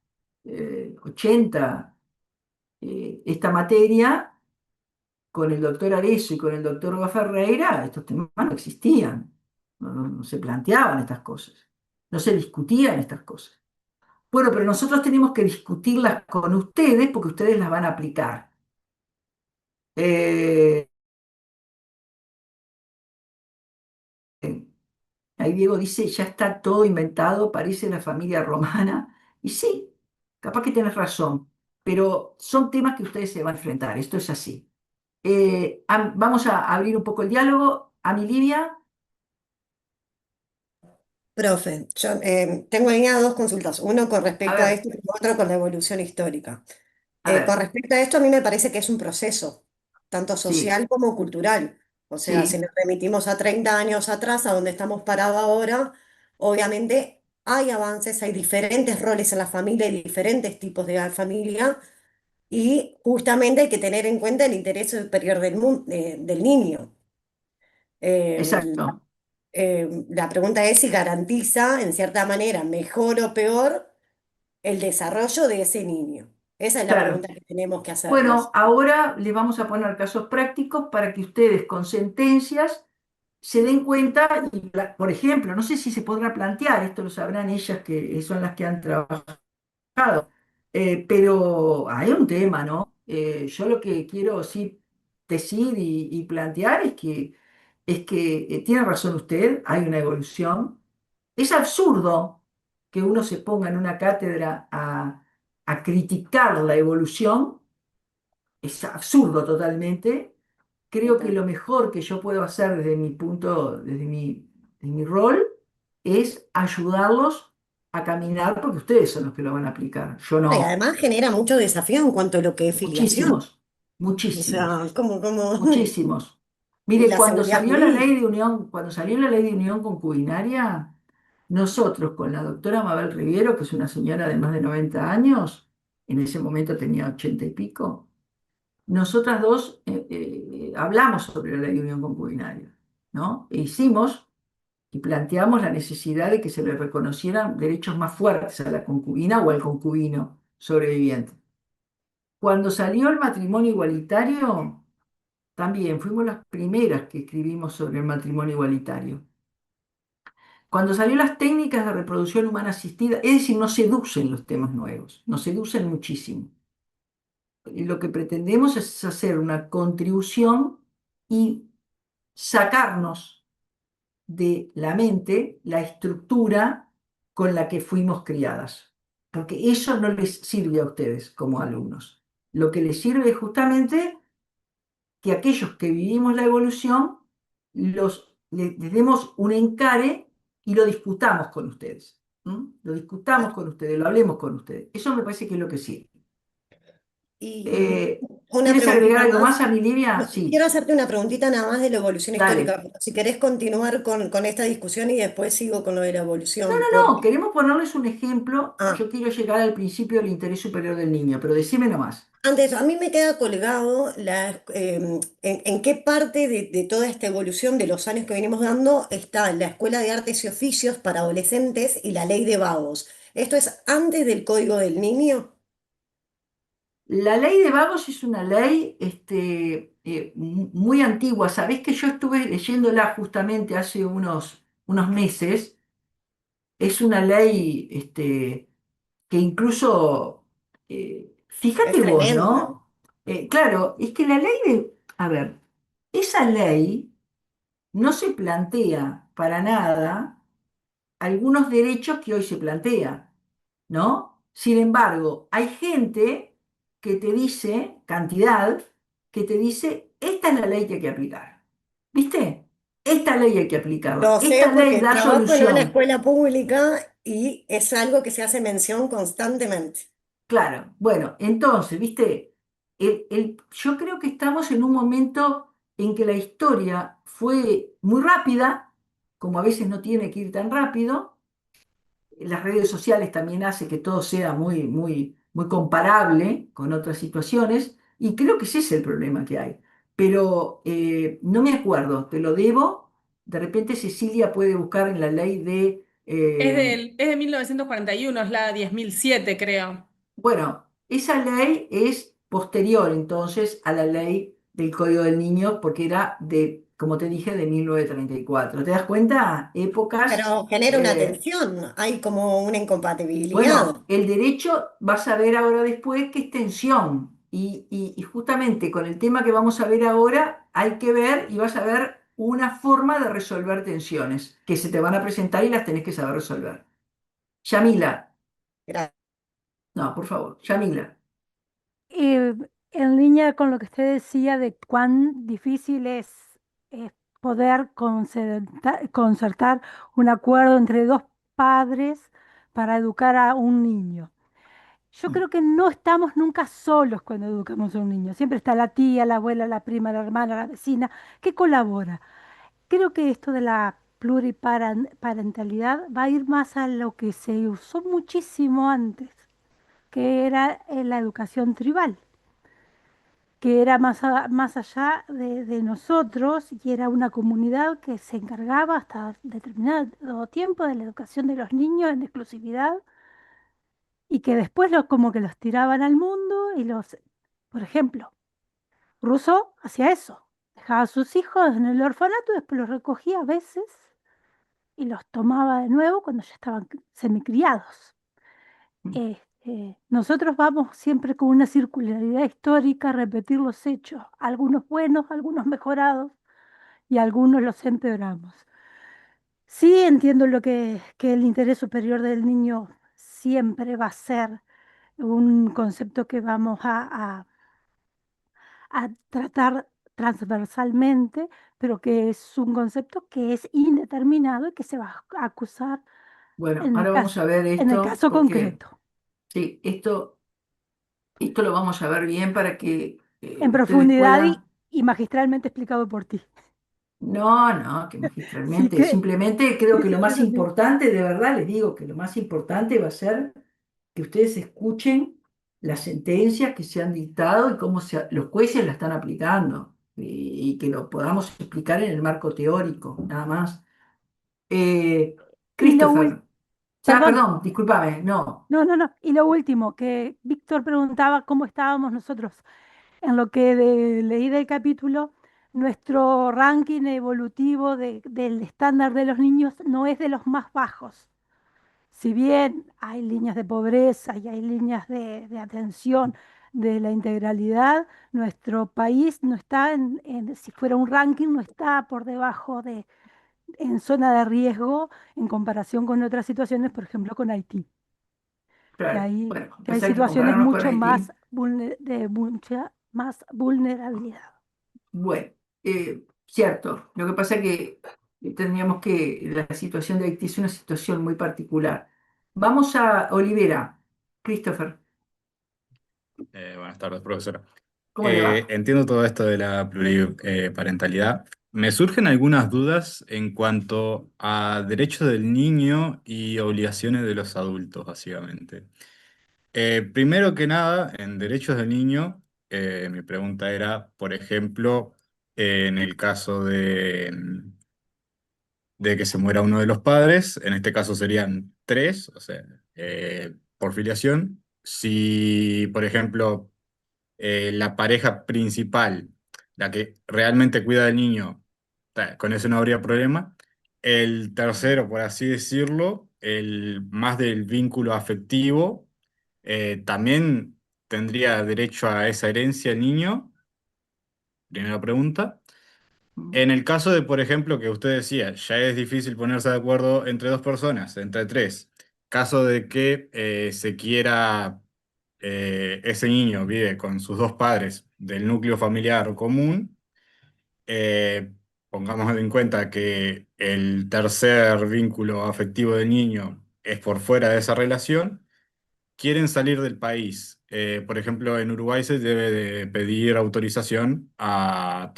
80 esta materia con el doctor Arezzo y con el doctor Roa Ferreira, estos temas no existían, no se planteaban estas cosas, no se discutían estas cosas. Bueno, pero nosotros tenemos que discutirlas con ustedes porque ustedes las van a aplicar. Eh, Ahí Diego dice, ya está todo inventado, parece la familia romana. Y sí, capaz que tienes razón, pero son temas que ustedes se van a enfrentar, esto es así. Vamos a abrir un poco el diálogo. A mi Livia, Profe, yo tengo ahí dos consultas, uno con a respecto a ver, esto y otro con la evolución histórica. a Con ver, respecto a esto, a mí me parece que es un proceso, tanto sí, social como cultural. O sea, si sí, nos remitimos a 30 años atrás, a donde estamos parados ahora, obviamente hay avances, hay diferentes roles en la familia y diferentes tipos de familia, y justamente hay que tener en cuenta el interés superior del niño. La, exacto. la pregunta es si garantiza, en cierta manera, mejor o peor el desarrollo de ese niño. Esa es la Claro. pregunta que tenemos que Bueno, hacernos. ahora le vamos a poner casos prácticos para que ustedes con sentencias se den cuenta, y, por ejemplo, no sé si se podrá plantear, esto lo sabrán ellas que son las que han trabajado, pero hay un tema, ¿no? Yo lo que quiero sí decir y plantear es que tiene razón usted, hay una evolución. Es absurdo que uno se ponga en una cátedra a criticar la evolución, es absurdo totalmente, creo que lo mejor que yo puedo hacer desde mi punto, desde mi rol, es ayudarlos a caminar porque ustedes son los que lo van a aplicar. Yo Y no. además genera mucho desafío en cuanto a lo que es filiación. Muchísimos, O muchísimos, sea, como muchísimos. y Mire, la seguridad jurídica. cuando salió la ley de unión concubinaria, nosotros con la doctora Mabel Riviero, que es una señora de más de 90 años, en ese momento tenía 80 y pico, nosotras dos hablamos sobre la ley de unión concubinaria, ¿no? E hicimos y planteamos la necesidad de que se le reconocieran derechos más fuertes a la concubina o al concubino sobreviviente. Cuando salió el matrimonio igualitario, también fuimos las primeras que escribimos sobre el matrimonio igualitario. Cuando salió las técnicas de reproducción humana asistida, es decir, nos seducen los temas nuevos, nos seducen muchísimo. Y lo que pretendemos es hacer una contribución y sacarnos de la mente la estructura con la que fuimos criadas, porque eso no les sirve a ustedes como alumnos. Lo que les sirve es justamente que aquellos que vivimos la evolución les demos un encare y lo discutamos con ustedes. Lo discutamos con ustedes, lo hablemos con ustedes. Eso me parece que es lo que sirve. Y una ¿Quieres agregar preguntita algo más. más, Livia? No, Sí, quiero hacerte una preguntita nada más de la evolución dale. histórica. Si querés continuar con esta discusión y después sigo con lo de la No, evolución. no, no, queremos ponerles un ejemplo. Ah, Yo quiero llegar al principio del interés superior del niño, pero decime nomás. antes, a mí me queda colgado en qué parte de toda esta evolución de los años que venimos dando está la Escuela de Artes y Oficios para adolescentes y la Ley de Vagos. ¿Esto es antes del Código del Niño? La ley de vagos es una ley muy antigua. Sabés que yo estuve leyéndola justamente hace unos meses. Es una ley que incluso, Es fíjate vos, tremenda. ¿no? Claro, es que la ley a ver, esa ley no se plantea para nada algunos derechos que hoy se plantea, ¿no? Sin embargo, hay gente que te dice, cantidad, que te dice, esta es la ley que hay que aplicar. ¿Viste? Esta ley hay que aplicarla. Lo sé Esta ley porque da trabajo en una solución. escuela pública y es algo que se hace mención constantemente. Claro, bueno, entonces, ¿viste? Yo creo que estamos en un momento en que la historia fue muy rápida, como a veces no tiene que ir tan rápido. Las redes sociales también hacen que todo sea muy, muy, muy comparable con otras situaciones, y creo que ese es el problema que hay. Pero no me acuerdo, te lo debo. De repente Cecilia puede buscar en la ley de, Es de 1941, es la 10.007, creo. bueno, esa ley es posterior entonces a la ley del Código del Niño, porque era de, como te dije, de 1934. ¿Te das cuenta? Épocas. Pero genera una tensión, hay como una incompatibilidad. Bueno, el derecho, vas a ver ahora después que es tensión. Y justamente con el tema que vamos a ver ahora, hay que ver y vas a ver una forma de resolver tensiones que se te van a presentar y las tenés que saber resolver. Yamila, Gra- no, por favor, Yamila. Eh, en línea con lo que usted decía de cuán difícil es poder concertar un acuerdo entre dos padres para educar a un niño. Yo creo que no estamos nunca solos cuando educamos a un niño. Siempre está la tía, la abuela, la prima, la hermana, la vecina, que colabora. Creo que esto de la pluriparentalidad va a ir más a lo que se usó muchísimo antes, que era la educación tribal, que era más allá de nosotros y era una comunidad que se encargaba hasta determinado tiempo de la educación de los niños en exclusividad y que después como que los tiraban al mundo y por ejemplo, Rousseau hacía eso, dejaba a sus hijos en el orfanato y después los recogía a veces y los tomaba de nuevo cuando ya estaban semicriados. Nosotros vamos siempre con una circularidad histórica a repetir los hechos, algunos buenos, algunos mejorados y algunos los empeoramos. Sí entiendo que el interés superior del niño siempre va a ser un concepto que vamos a tratar transversalmente, pero que es un concepto que es indeterminado y que se va a acusar Bueno, en el ahora vamos caso, a ver en el esto caso porque concreto. sí, esto lo vamos a ver bien para que En ustedes profundidad puedan. y magistralmente explicado por ti. No, no, que Sí magistralmente. que, Simplemente creo que lo más pero sí. importante, de verdad les digo que lo más importante va a ser que ustedes escuchen las sentencias que se han dictado y cómo los jueces la están aplicando y que lo podamos explicar en el marco teórico, nada más. Eh, Y Christopher, ya, perdón, perdón, discúlpame, no. no. Y lo último, que Víctor preguntaba cómo estábamos nosotros. En lo que leí del capítulo, nuestro ranking evolutivo del estándar de los niños no es de los más bajos. Si bien hay líneas de pobreza y hay líneas de atención de la integralidad, nuestro país no está si fuera un ranking, no está por debajo en zona de riesgo en comparación con otras situaciones, por ejemplo, con Haití, Claro, bueno, que hay pues hay que situaciones compararnos con mucho Haití. más de mucha más vulnerabilidad. Bueno, cierto, lo que pasa es que tendríamos que, la situación de Haití es una situación muy particular. Vamos a Olivera, Christopher, Buenas tardes, profesora. ¿cómo le va? Entiendo todo esto de la pluriparentalidad. Me surgen algunas dudas en cuanto a derechos del niño y obligaciones de los adultos, básicamente. Primero que nada, en derechos del niño, mi pregunta era, por ejemplo, en el caso de que se muera uno de los padres, en este caso serían tres, o sea, por filiación. Si, por ejemplo, la pareja principal, la que realmente cuida del niño, con eso no habría problema. El tercero, por así decirlo, el más del vínculo afectivo, también tendría derecho a esa herencia el niño. Primera pregunta. En el caso de, por ejemplo, que usted decía, ya es difícil ponerse de acuerdo entre dos personas, entre tres. Caso de que se quiera, ese niño vive con sus dos padres del núcleo familiar común, eh, pongamos en cuenta que el tercer vínculo afectivo del niño es por fuera de esa relación, quieren salir del país. Por ejemplo, en Uruguay se debe de pedir autorización a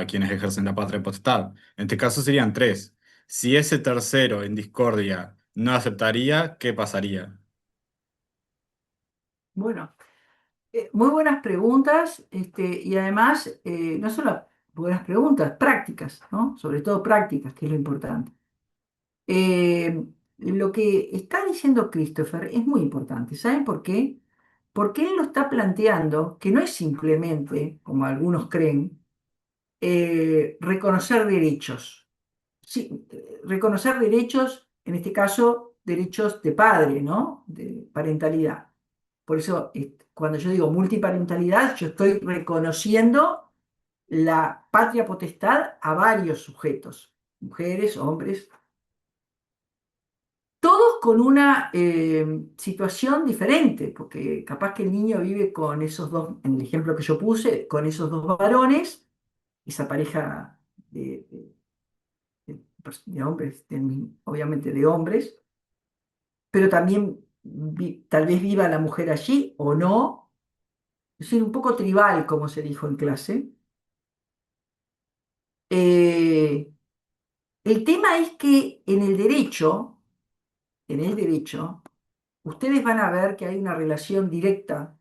quienes ejercen la patria potestad. En este caso serían tres. Si ese tercero en discordia no aceptaría, ¿qué pasaría? Bueno, muy buenas preguntas, y además, no solo buenas preguntas, prácticas, ¿no? Sobre todo prácticas, que es lo importante. Eh, lo que está diciendo Christopher es muy importante. ¿Saben por qué? Porque él lo está planteando que no es simplemente, como algunos creen, reconocer derechos. Sí, reconocer derechos, en este caso, derechos de padre, ¿no? De parentalidad. Por eso, cuando yo digo multiparentalidad, yo estoy reconociendo la patria potestad a varios sujetos, mujeres, hombres, todos con una situación diferente, porque capaz que el niño vive con esos dos, en el ejemplo que yo puse, con esos dos varones, esa pareja de, de hombres, obviamente de hombres, pero también tal vez viva la mujer allí o no, es decir, un poco tribal, como se dijo en clase. Eh, el tema es que en el derecho, ustedes van a ver que hay una relación directa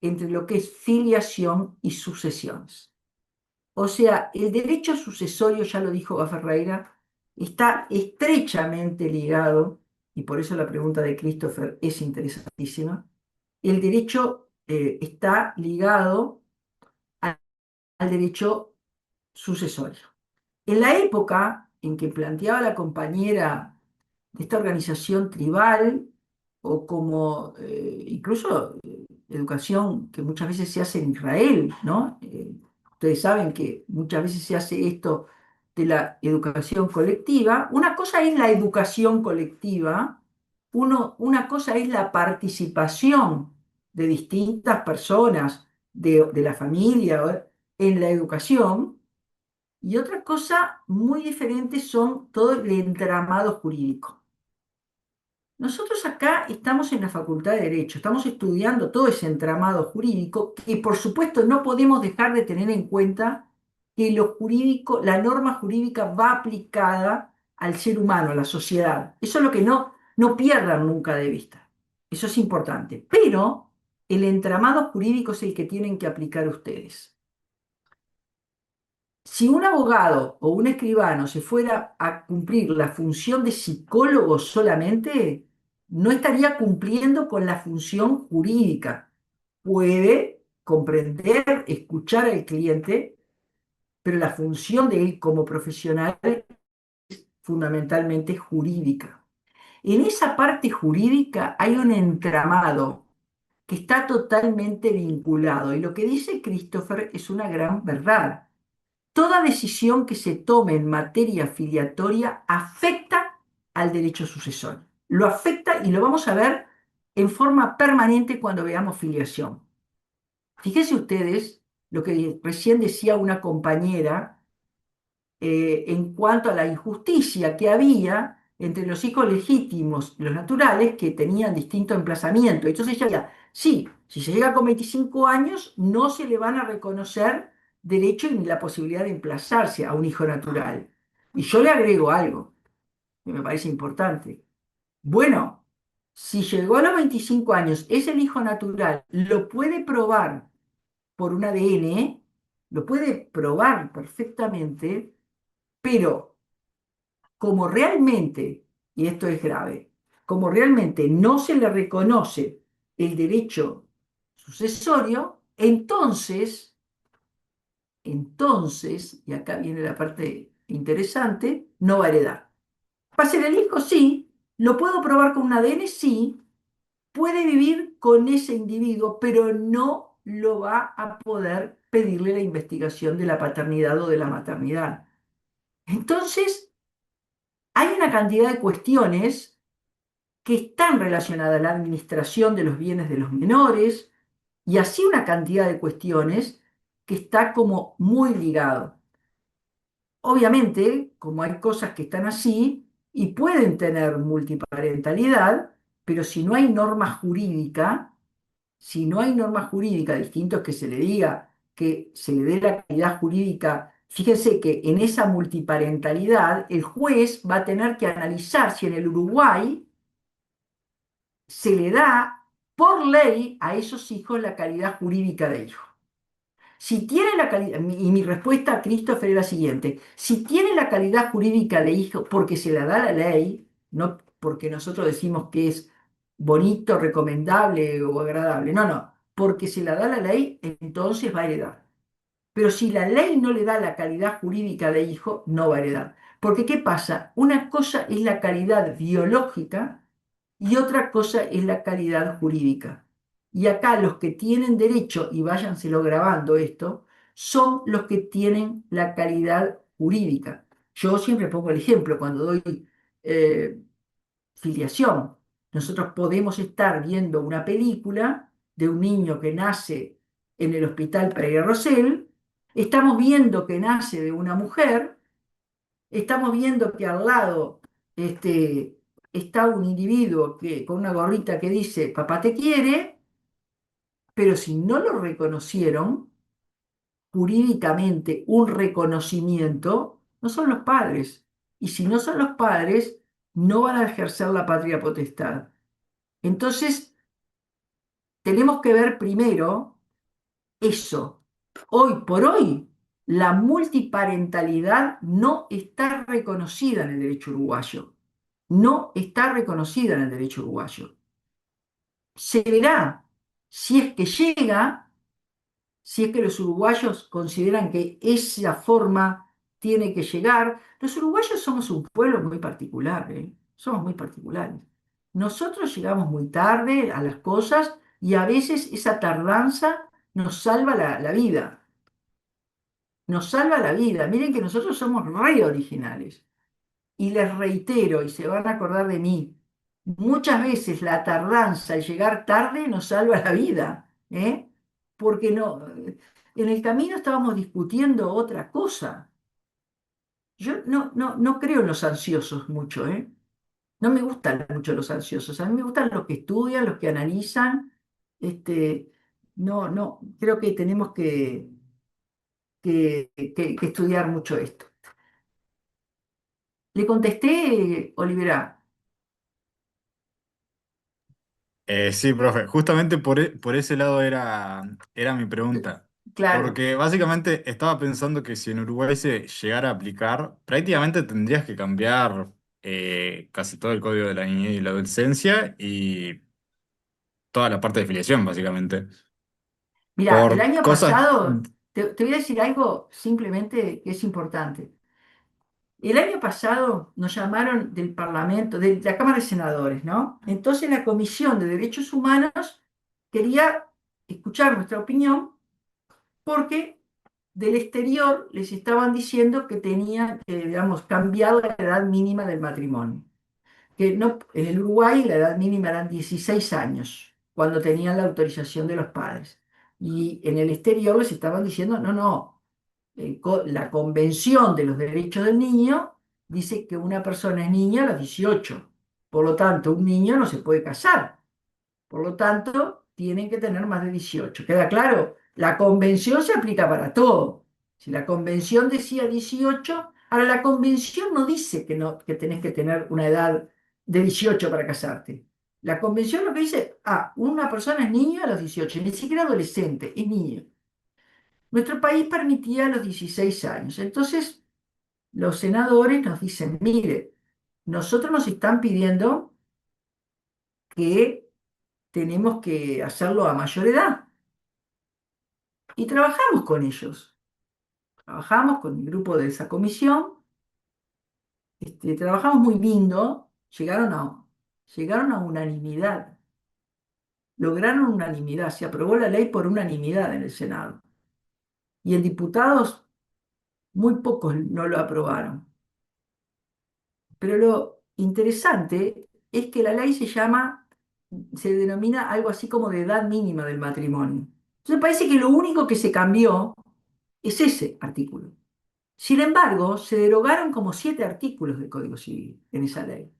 entre lo que es filiación y sucesiones. O sea, el derecho sucesorio, ya lo dijo Ferreira, está estrechamente ligado, y por eso la pregunta de Christopher es interesantísima. El derecho está ligado al derecho sucesorio. En la época en que planteaba la compañera de esta organización tribal, o como incluso educación que muchas veces se hace en Israel, ¿no? Ustedes saben que muchas veces se hace esto de la educación colectiva. Una cosa es la educación colectiva, una cosa es la participación de distintas personas de la familia, en la educación, y otra cosa muy diferente son todo el entramado jurídico. Nosotros acá estamos en la Facultad de Derecho, estamos estudiando todo ese entramado jurídico y por supuesto no podemos dejar de tener en cuenta que lo jurídico, la norma jurídica va aplicada al ser humano, a la sociedad. Eso es lo que no pierdan nunca de vista. Eso es importante. Pero el entramado jurídico es el que tienen que aplicar ustedes. Si un abogado o un escribano se fuera a cumplir la función de psicólogo solamente, no estaría cumpliendo con la función jurídica. Puede comprender, escuchar al cliente, pero la función de él como profesional es fundamentalmente jurídica. En esa parte jurídica hay un entramado que está totalmente vinculado y lo que dice Christopher es una gran verdad. Toda decisión que se tome en materia filiatoria afecta al derecho sucesorio. Lo afecta y lo vamos a ver en forma permanente cuando veamos filiación. Fíjense ustedes lo que recién decía una compañera en cuanto a la injusticia que había entre los hijos legítimos, los naturales, que tenían distinto emplazamiento. Entonces ella decía, sí, si se llega con 25 años, no se le van a reconocer derecho ni la posibilidad de emplazarse a un hijo natural. Y yo le agrego algo que me parece importante. Bueno, si llegó a los 25 años, es el hijo natural, lo puede probar por un ADN, lo puede probar perfectamente, pero como realmente, y esto es grave, como realmente no se le reconoce el derecho sucesorio, entonces, y acá viene la parte interesante, no va a heredar. ¿Va a ser el hijo? Sí. ¿Lo puedo probar con un ADN? Sí. Puede vivir con ese individuo, pero no lo va a poder pedirle la investigación de la paternidad o de la maternidad. Entonces, hay una cantidad de cuestiones que están relacionadas a la administración de los bienes de los menores y así una cantidad de cuestiones que está como muy ligado. Obviamente, como hay cosas que están así y pueden tener multiparentalidad, pero si no hay norma jurídica, distinto es que se le diga que se le dé la calidad jurídica. Fíjense que en esa multiparentalidad el juez va a tener que analizar si en el Uruguay se le da por ley a esos hijos la calidad jurídica de hijo. Si tiene la calidad, y mi respuesta a Christopher es la siguiente, si tiene la calidad jurídica de hijo porque se la da la ley, no porque nosotros decimos que es bonito, recomendable o agradable, no, porque se la da la ley, entonces va a heredar. Pero si la ley no le da la calidad jurídica de hijo, no va a heredar. Porque ¿qué pasa? Una cosa es la calidad biológica y otra cosa es la calidad jurídica. Y acá los que tienen derecho, y váyanselo grabando esto, son los que tienen la calidad jurídica. Yo siempre pongo el ejemplo, cuando doy filiación, nosotros podemos estar viendo una película de un niño que nace en el Hospital Pereira Rosell, estamos viendo que nace de una mujer, estamos viendo que al lado está un individuo con una gorrita que dice, papá te quiere, pero si no lo reconocieron jurídicamente un reconocimiento, no son los padres. Y si no son los padres, no van a ejercer la patria potestad. Entonces, tenemos que ver primero eso. Hoy por hoy, la multiparentalidad no está reconocida en el derecho uruguayo. No está reconocida en el derecho uruguayo. Se verá si es que llega, si es que los uruguayos consideran que esa forma tiene que llegar. Los uruguayos somos un pueblo muy particular, ¿eh? Somos muy particulares. Nosotros llegamos muy tarde a las cosas y a veces esa tardanza nos salva la vida. Nos salva la vida. Miren que nosotros somos re originales. Y les reitero, y se van a acordar de mí, muchas veces la tardanza, el llegar tarde, nos salva la vida, ¿eh? Porque no, en el camino estábamos discutiendo otra cosa. Yo no creo en los ansiosos mucho, ¿eh? No me gustan mucho los ansiosos. A mí me gustan los que estudian, los que analizan. Este, no, creo que tenemos que estudiar mucho esto. Le contesté, Olivera. Sí, profe, justamente por ese lado era mi pregunta. Claro. Porque básicamente estaba pensando que si en Uruguay se llegara a aplicar, prácticamente tendrías que cambiar casi todo el código de la niñez y la adolescencia y toda la parte de filiación, básicamente. Mira, el Por año cosas. pasado, te voy a decir algo simplemente que es importante. El año pasado nos llamaron del Parlamento, de la Cámara de Senadores, ¿no? Entonces la Comisión de Derechos Humanos quería escuchar nuestra opinión porque del exterior les estaban diciendo que tenían que, digamos, cambiar la edad mínima del matrimonio. Que no, en el Uruguay la edad mínima eran 16 años, cuando tenían la autorización de los padres. Y en el exterior les estaban diciendo, no, la Convención de los Derechos del Niño dice que una persona es niña a los 18. Por lo tanto, un niño no se puede casar. Por lo tanto, tienen que tener más de 18. ¿Queda claro? La convención se aplica para todo. Si la convención decía 18, ahora la convención no dice que, no, que tenés que tener una edad de 18 para casarte. La convención lo que dice, una persona es niño a los 18, ni siquiera adolescente, es niño. Nuestro país permitía los 16 años. Entonces, los senadores nos dicen, mire, nosotros nos están pidiendo que tenemos que hacerlo a mayor edad. Y trabajamos con ellos. Trabajamos con el grupo de esa comisión. Trabajamos muy lindo. Llegaron a unanimidad. Lograron unanimidad. Se aprobó la ley por unanimidad en el Senado. Y en diputados, muy pocos no lo aprobaron. Pero lo interesante es que la ley se denomina algo así como de edad mínima del matrimonio. Entonces parece que lo único que se cambió es ese artículo. Sin embargo, se derogaron como 7 artículos del Código Civil en esa ley.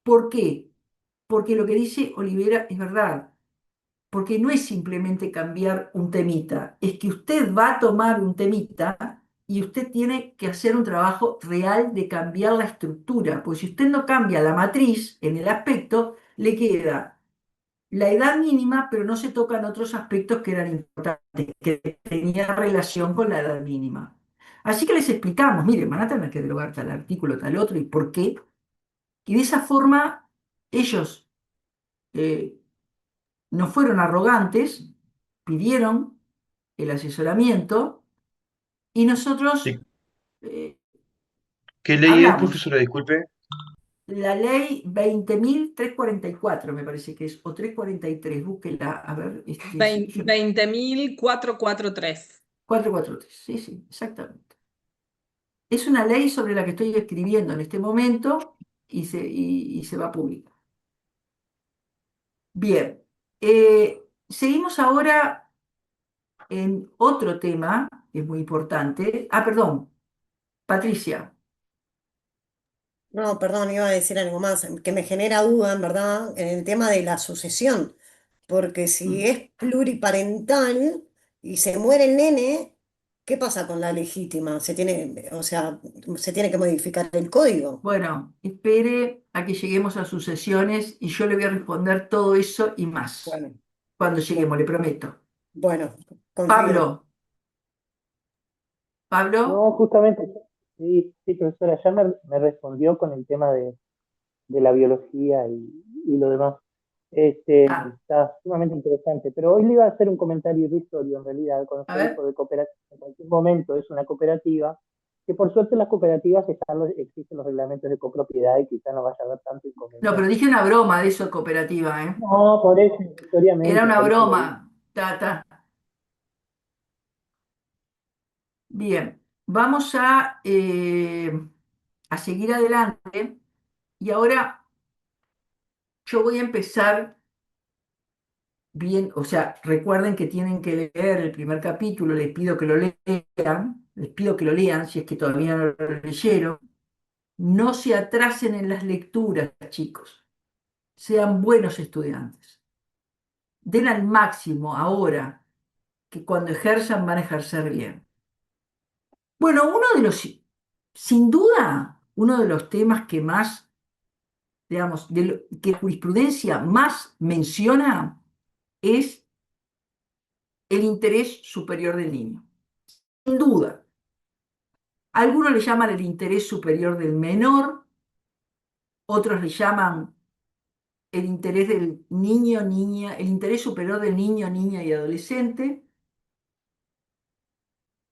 ¿Por qué? Porque lo que dice Olivera es verdad. Porque no es simplemente cambiar un temita, es que usted va a tomar un temita y usted tiene que hacer un trabajo real de cambiar la estructura. Porque si usted no cambia la matriz en el aspecto, le queda la edad mínima, pero no se tocan otros aspectos que eran importantes, que tenían relación con la edad mínima. Así que les explicamos, miren, van a tener que derogar tal artículo, tal otro, y por qué. Y de esa forma ellos eh, no fueron arrogantes, pidieron el asesoramiento y nosotros Sí. eh, ¿Qué ley es, hablamos. profesora? Disculpe. La ley 20.344 me parece que es, o 343, búsquela, a ver. 20.443. 443, sí, exactamente. Es una ley sobre la que estoy escribiendo en este momento y se va a publicar. Bien, seguimos ahora en otro tema que es muy importante. Perdón, Patricia. No, perdón, iba a decir algo más, que me genera duda, en verdad, en el tema de la sucesión, porque si Mm. es pluriparental y se muere el nene, ¿qué pasa con la legítima? O sea, se tiene que modificar el código. Bueno, espere a que lleguemos a sucesiones y yo le voy a responder todo eso y más Bueno, cuando bueno, lleguemos, le prometo. bueno, confío. Pablo, Pablo, No, justamente, sí, sí, profesora, ya me respondió con el tema de la biología y lo demás. ah, Está sumamente interesante, pero hoy le iba a hacer un comentario irrisorio en realidad, cuando a usted ver, dijo de cooperativa, en cualquier momento es una cooperativa, que por suerte en las cooperativas existen los reglamentos de copropiedad y quizá no vaya a haber tanto no, pero inconveniente. dije una broma de eso de cooperativa, ¿eh? No, por eso, Era historiamente, una por eso lo digo. broma, ta. Bien, vamos a seguir adelante y ahora yo voy a empezar bien, o sea, recuerden que tienen que leer el primer capítulo, les pido que lo lean si es que todavía no lo leyeron. No se atrasen en las lecturas, chicos. Sean buenos estudiantes. Den al máximo ahora, que cuando ejerzan van a ejercer bien. Bueno, sin duda, uno de los temas que más, digamos, que la jurisprudencia más menciona es el interés superior del niño. Sin duda. Algunos le llaman el interés superior del menor, otros le llaman el interés del niño, niña, el interés superior del niño, niña y adolescente.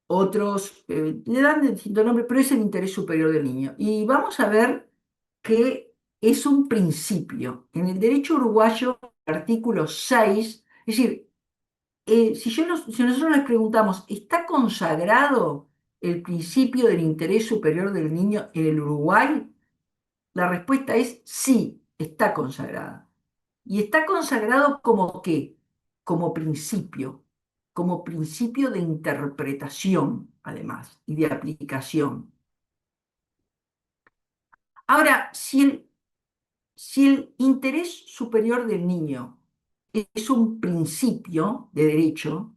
Otros le dan distintos nombres, pero es el interés superior del niño. Y vamos a ver que es un principio. En el derecho uruguayo, artículo 6, es decir, si nosotros les preguntamos, ¿está consagrado el principio del interés superior del niño en el Uruguay? La respuesta es sí, está consagrada. ¿Y está consagrado como qué? Como principio de interpretación, además, y de aplicación. Ahora, si el interés superior del niño es un principio de derecho,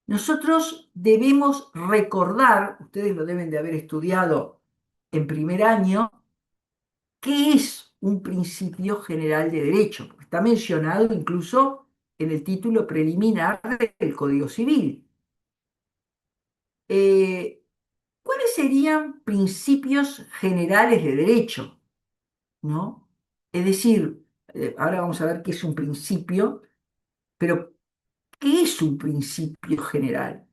nosotros debemos recordar, ustedes lo deben de haber estudiado en primer año, qué es un principio general de derecho, porque está mencionado incluso en el título preliminar del Código Civil. Eh, ¿Cuáles serían principios generales de derecho? ¿No? Es decir, ahora vamos a ver qué es un principio, pero ¿qué es un principio general?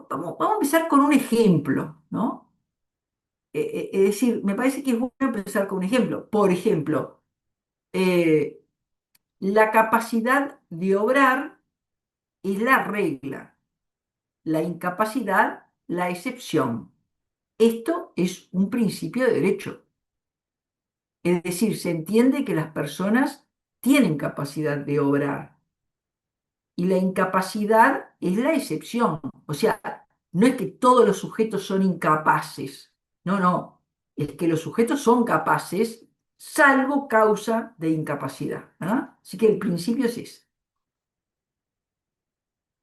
Vamos a empezar con un ejemplo, ¿no? Es decir, me parece que es bueno empezar con un ejemplo. Por ejemplo, eh, la capacidad de obrar es la regla, la incapacidad, la excepción. Esto es un principio de derecho. Es decir, se entiende que las personas tienen capacidad de obrar y la incapacidad es la excepción. O sea, no es que todos los sujetos son incapaces. No, no. Es que los sujetos son capaces salvo causa de incapacidad. ¿Ah? Así que el principio es ese.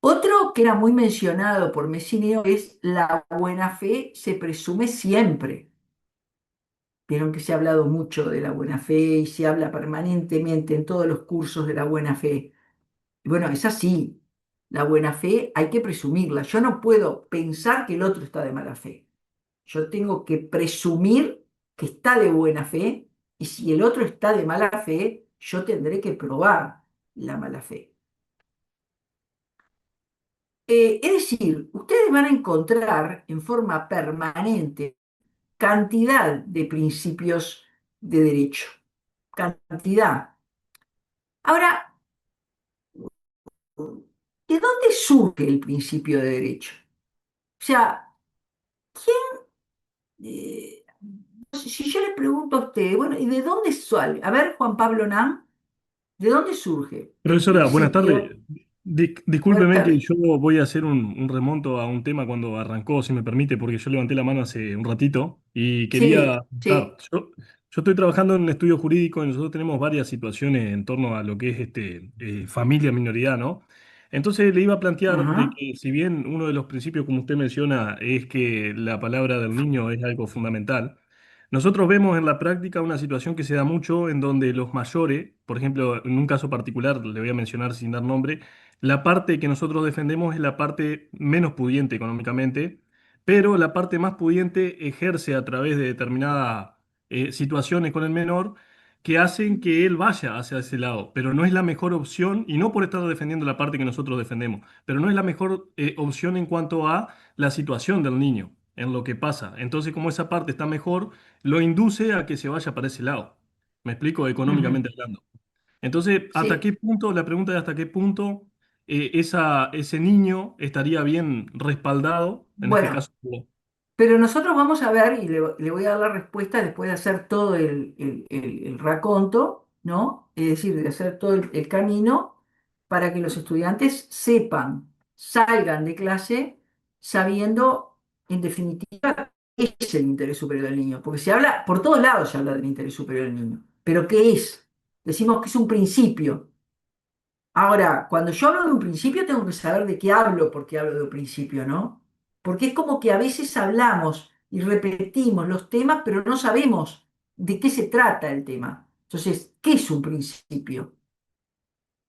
Otro que era muy mencionado por Messineo es la buena fe se presume siempre. Vieron que se ha hablado mucho de la buena fe y se habla permanentemente en todos los cursos de la buena fe. Y bueno, es así. La buena fe hay que presumirla. Yo no puedo pensar que el otro está de mala fe. Yo tengo que presumir que está de buena fe y si el otro está de mala fe, yo tendré que probar la mala fe. Es decir, ustedes van a encontrar en forma permanente cantidad de principios de derecho. Cantidad. Ahora, ¿de dónde surge el principio de derecho? O sea, eh, si yo le pregunto a usted, bueno, ¿y de dónde sale? A ver, Juan Pablo Nam, ¿de dónde surge el Profesora, buenas tardes. principio? Buenas Discúlpeme que tardes. yo voy a hacer un remonto a un tema cuando arrancó, si me permite, porque yo levanté la mano hace un ratito y quería Sí, contar. sí. Yo estoy trabajando en un estudio jurídico y nosotros tenemos varias situaciones en torno a lo que es familia minoridad, ¿no? Entonces le iba a plantear de Ajá. que si bien uno de los principios, como usted menciona, es que la palabra del niño es algo fundamental, nosotros vemos en la práctica una situación que se da mucho en donde los mayores, por ejemplo, en un caso particular, le voy a mencionar sin dar nombre, la parte que nosotros defendemos es la parte menos pudiente económicamente, pero la parte más pudiente ejerce a través de determinadas situaciones con el menor que hacen que él vaya hacia ese lado, pero no es la mejor opción, y no por estar defendiendo la parte que nosotros defendemos, pero no es la mejor opción en cuanto a la situación del niño, en lo que pasa. Entonces, como esa parte está mejor, lo induce a que se vaya para ese lado. ¿Me explico? Ujú. Económicamente hablando. Entonces, ¿hasta Sí. qué punto, la pregunta es hasta qué punto ese niño estaría bien respaldado, en este Bueno, caso? pero nosotros vamos a ver, y le voy a dar la respuesta después de hacer todo el raconto, ¿no? Es decir, de hacer todo el camino para que los estudiantes sepan, salgan de clase sabiendo, en definitiva, qué es el interés superior del niño. Porque se habla, por todos lados se habla del interés superior del niño. ¿Pero qué es? Decimos que es un principio. Ahora, cuando yo hablo de un principio, tengo que saber de qué hablo, porque hablo de un principio, ¿no? Porque es como que a veces hablamos y repetimos los temas, pero no sabemos de qué se trata el tema. Entonces, ¿qué es un principio?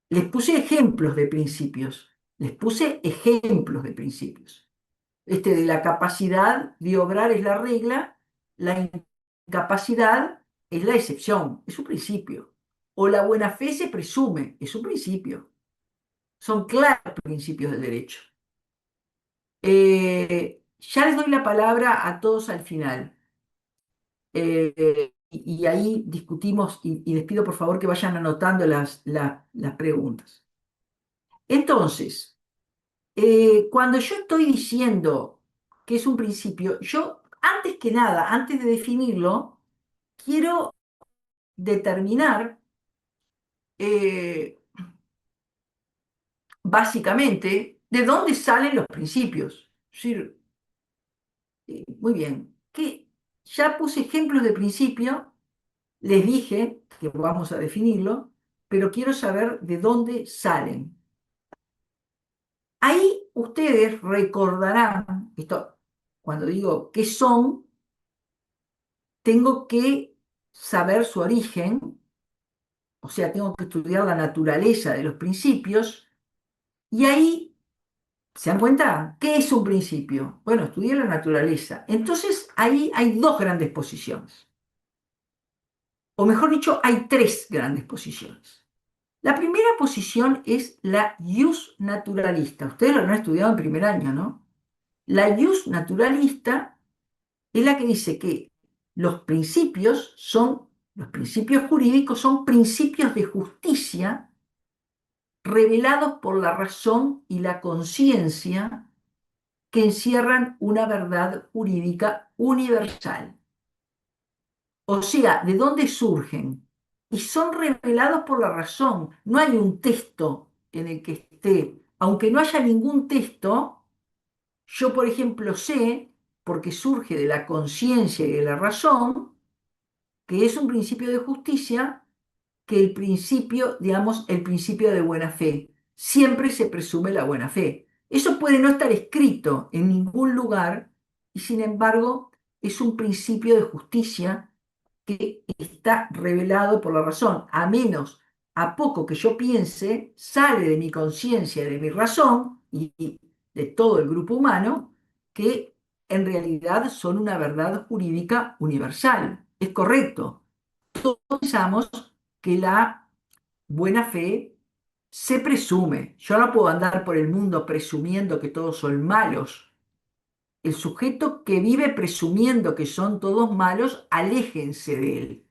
Les puse ejemplos de principios. Les puse ejemplos de principios. Este de la capacidad de obrar es la regla, la incapacidad es la excepción, es un principio. O la buena fe se presume, es un principio. Son claros principios del derecho. Ya les doy la palabra a todos al final. Y ahí discutimos y les pido por favor que vayan anotando las preguntas. Entonces, cuando yo estoy diciendo que es un principio, yo antes que nada, antes de definirlo, quiero determinar básicamente de dónde salen los principios. Es decir, muy bien, que ya puse ejemplos de principio, les dije que vamos a definirlo, pero quiero saber de dónde salen. Ahí ustedes recordarán, esto, cuando digo qué son, tengo que saber su origen, o sea, tengo que estudiar la naturaleza de los principios, y ahí, ¿se dan cuenta? ¿Qué es un principio? Bueno, estudié la naturaleza. Entonces, ahí hay dos grandes posiciones. O mejor dicho, hay tres grandes posiciones. La primera posición es la ius naturalista. Ustedes lo han estudiado en primer año, ¿no? La ius naturalista es la que dice que los principios jurídicos son principios de justicia revelados por la razón y la conciencia que encierran una verdad jurídica universal. O sea, ¿de dónde surgen? Y son revelados por la razón. No hay un texto en el que esté. Aunque no haya ningún texto, yo, por ejemplo, sé, porque surge de la conciencia y de la razón, que es un principio de justicia, que el principio, digamos, el principio de buena fe. Siempre se presume la buena fe. Eso puede no estar escrito en ningún lugar y sin embargo es un principio de justicia que está revelado por la razón. A poco que yo piense, sale de mi conciencia, de mi razón y de todo el grupo humano, que en realidad son una verdad jurídica universal. Es correcto. Todos pensamos que la buena fe se presume. Yo no puedo andar por el mundo presumiendo que todos son malos. El sujeto que vive presumiendo que son todos malos, aléjense de él,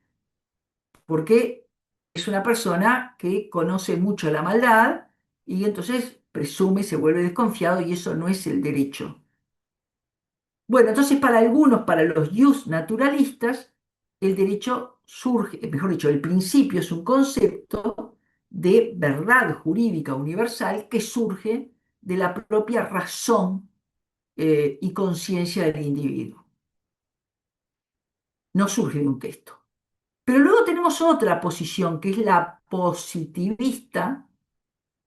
porque es una persona que conoce mucho la maldad y entonces presume, se vuelve desconfiado y eso no es el derecho. Bueno, entonces para algunos, para los ius naturalistas, el derecho surge, mejor dicho, el principio es un concepto de verdad jurídica universal que surge de la propia razón y conciencia del individuo. No surge de un texto. Pero luego tenemos otra posición, que es la positivista,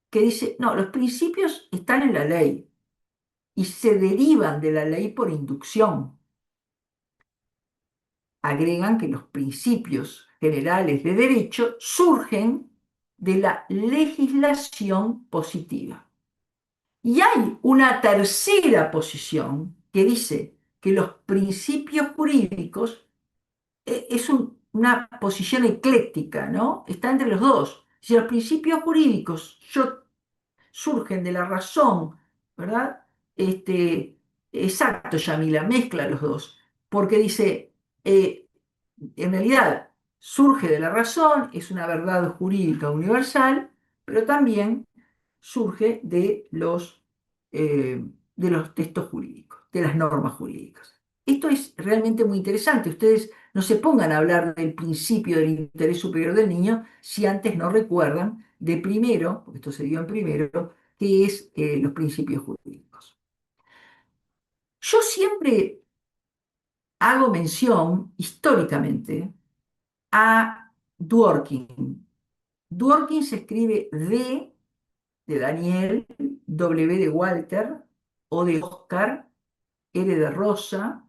que dice, no, los principios están en la ley y se derivan de la ley por inducción. Agregan que los principios generales de derecho surgen de la legislación positiva. Y hay una tercera posición que dice que los principios jurídicos es una posición ecléctica, ¿no? Está entre los dos. Si los principios jurídicos surgen de la razón, ¿verdad? Exacto, Yamila, mezcla los dos, porque dice, en realidad surge de la razón, es una verdad jurídica universal, pero también surge de los textos jurídicos, de las normas jurídicas. Esto es realmente muy interesante. Ustedes no se pongan a hablar del principio del interés superior del niño si antes no recuerdan de primero, porque esto se dio en primero, que es los principios jurídicos. Yo siempre hago mención históricamente a Dworkin. Dworkin se escribe D de Daniel, W de Walter, O de Oscar, R de Rosa,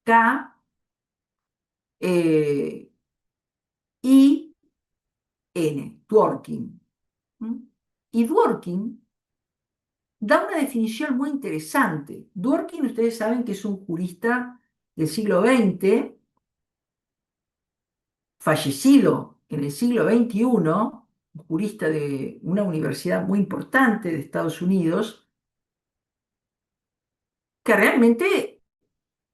K, I, N, Dworkin. ¿Mm? Y Dworkin da una definición muy interesante. Dworkin, ustedes saben que es un jurista del siglo XX, fallecido en el siglo XXI, un jurista de una universidad muy importante de Estados Unidos, que realmente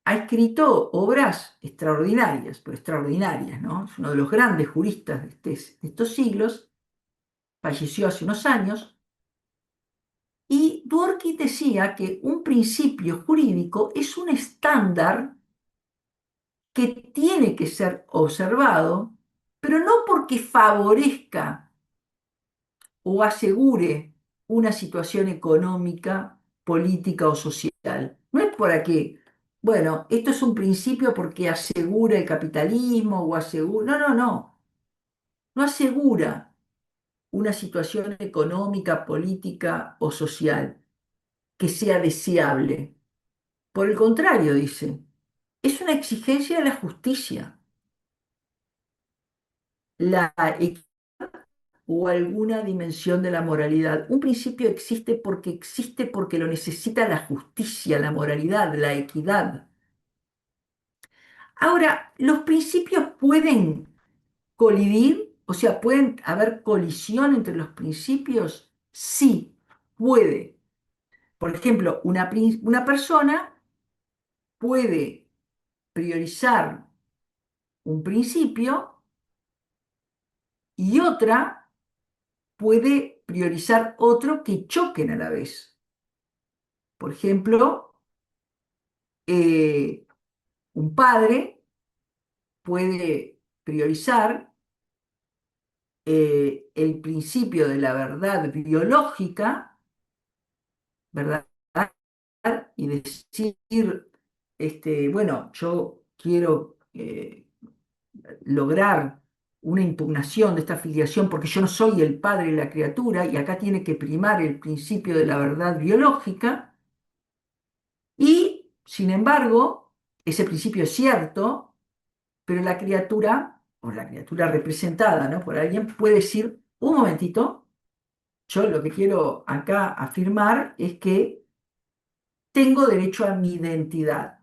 ha escrito obras extraordinarias, pero extraordinarias, ¿no? Es uno de los grandes juristas de estos siglos, falleció hace unos años, y Dworkin decía que un principio jurídico es un estándar que tiene que ser observado, pero no porque favorezca o asegure una situación económica, política o social. No es para que, bueno, esto es un principio porque asegura el capitalismo o asegura... No, no, no. No asegura una situación económica, política o social que sea deseable. Por el contrario, dice, es una exigencia de la justicia. La o alguna dimensión de la moralidad. Un principio existe porque lo necesita la justicia, la moralidad, la equidad. Ahora, los principios pueden colidir, o sea, pueden haber colisión entre los principios. Sí, puede. Por ejemplo, una persona puede priorizar un principio y otra puede priorizar otro que choquen a la vez. Por ejemplo, un padre puede priorizar el principio de la verdad biológica, ¿verdad? Y decir, bueno, yo quiero lograr una impugnación de esta filiación porque yo no soy el padre de la criatura y acá tiene que primar el principio de la verdad biológica. Y, sin embargo, ese principio es cierto, pero la criatura, o la criatura representada, ¿no?, por alguien, puede decir, un momentito, yo lo que quiero acá afirmar es que tengo derecho a mi identidad.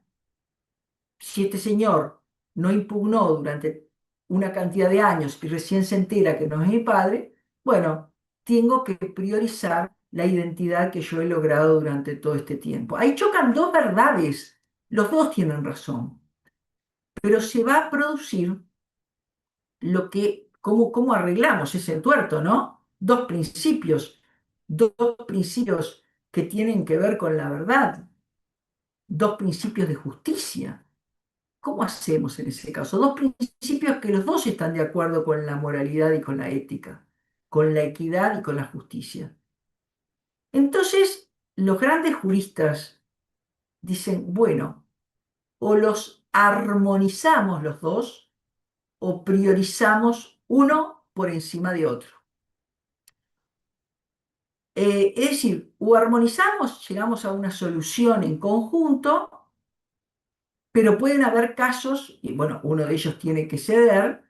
Si este señor no impugnó durante una cantidad de años y recién se entera que no es mi padre, bueno, tengo que priorizar la identidad que yo he logrado durante todo este tiempo. Ahí chocan dos verdades, los dos tienen razón, pero se va a producir cómo arreglamos ese tuerto, ¿no? Dos principios que tienen que ver con la verdad, dos principios de justicia. ¿Cómo hacemos en ese caso? Dos principios que los dos están de acuerdo con la moralidad y con la ética, con la equidad y con la justicia. Entonces, los grandes juristas dicen, bueno, o los armonizamos los dos o priorizamos uno por encima de otro. Es decir, o armonizamos, llegamos a una solución en conjunto, pero pueden haber casos, y bueno, uno de ellos tiene que ceder,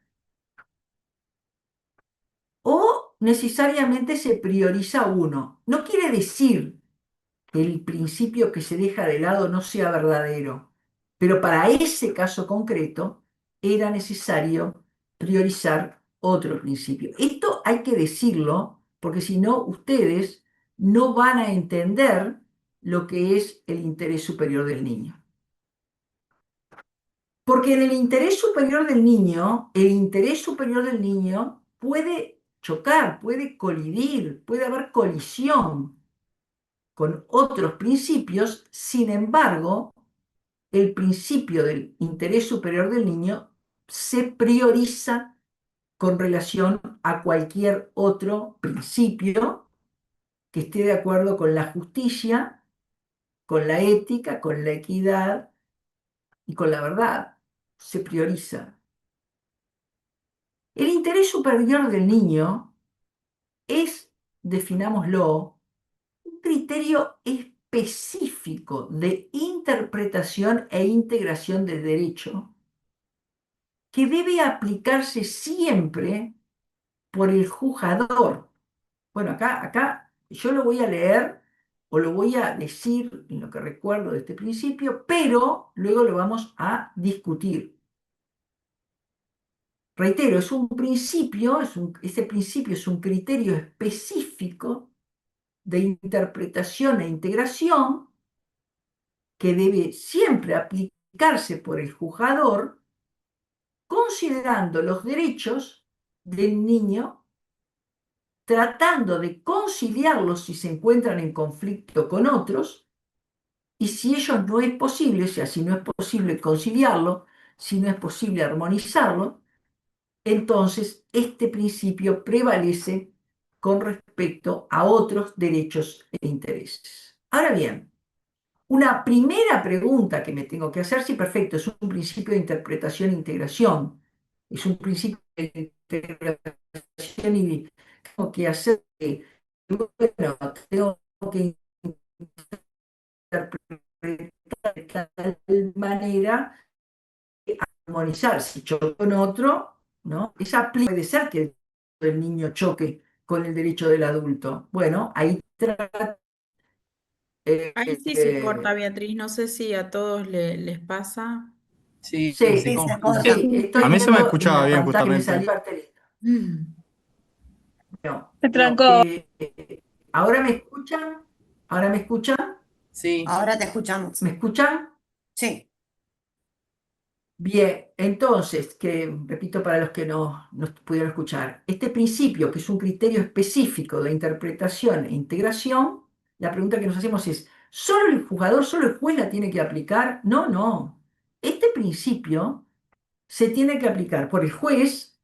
o necesariamente se prioriza uno. No quiere decir que el principio que se deja de lado no sea verdadero, pero para ese caso concreto era necesario priorizar otro principio. Esto hay que decirlo, porque si no, ustedes no van a entender lo que es el interés superior del niño. Porque en el interés superior del niño, el interés superior del niño puede chocar, puede colidir, puede haber colisión con otros principios. Sin embargo, el principio del interés superior del niño se prioriza con relación a cualquier otro principio que esté de acuerdo con la justicia, con la ética, con la equidad y con la verdad. Se prioriza. El interés superior del niño es, definámoslo, un criterio específico de interpretación e integración del derecho que debe aplicarse siempre por el juzgador. Bueno, acá yo lo voy a leer o lo voy a decir en lo que recuerdo de este principio, pero luego lo vamos a discutir. Reitero, es un principio, ese principio es un criterio específico de interpretación e integración que debe siempre aplicarse por el juzgador, considerando los derechos del niño, tratando de conciliarlos si se encuentran en conflicto con otros, y si ello no es posible, o sea, si no es posible conciliarlo, si no es posible armonizarlo, entonces este principio prevalece con respecto a otros derechos e intereses. Ahora bien, una primera pregunta que me tengo que hacer, sí, perfecto, es un principio de interpretación e integración, es un principio de integración y tengo que hacer, bueno, tengo que interpretar de tal manera que armonizar, si choco con otro, ¿no? Puede ser que el niño choque con el derecho del adulto. Bueno, ahí trata. Ahí sí se corta, Beatriz. No sé si a todos les pasa. Sí, Sí, se corta. estoy A mí se me viendo en escuchaba la bien, pantalla que me justamente. salió cartelito. No, Se no, trancó. ¿ahora me escuchan? ¿Ahora me escuchan? Ahora te escuchamos. ¿Me escuchan? Sí. Bien, entonces, que repito para los que no pudieron escuchar, este principio, que es un criterio específico de interpretación e integración, la pregunta que nos hacemos es, ¿solo el juzgador, solo el juez la tiene que aplicar? No, no. Este principio se tiene que aplicar por el juez,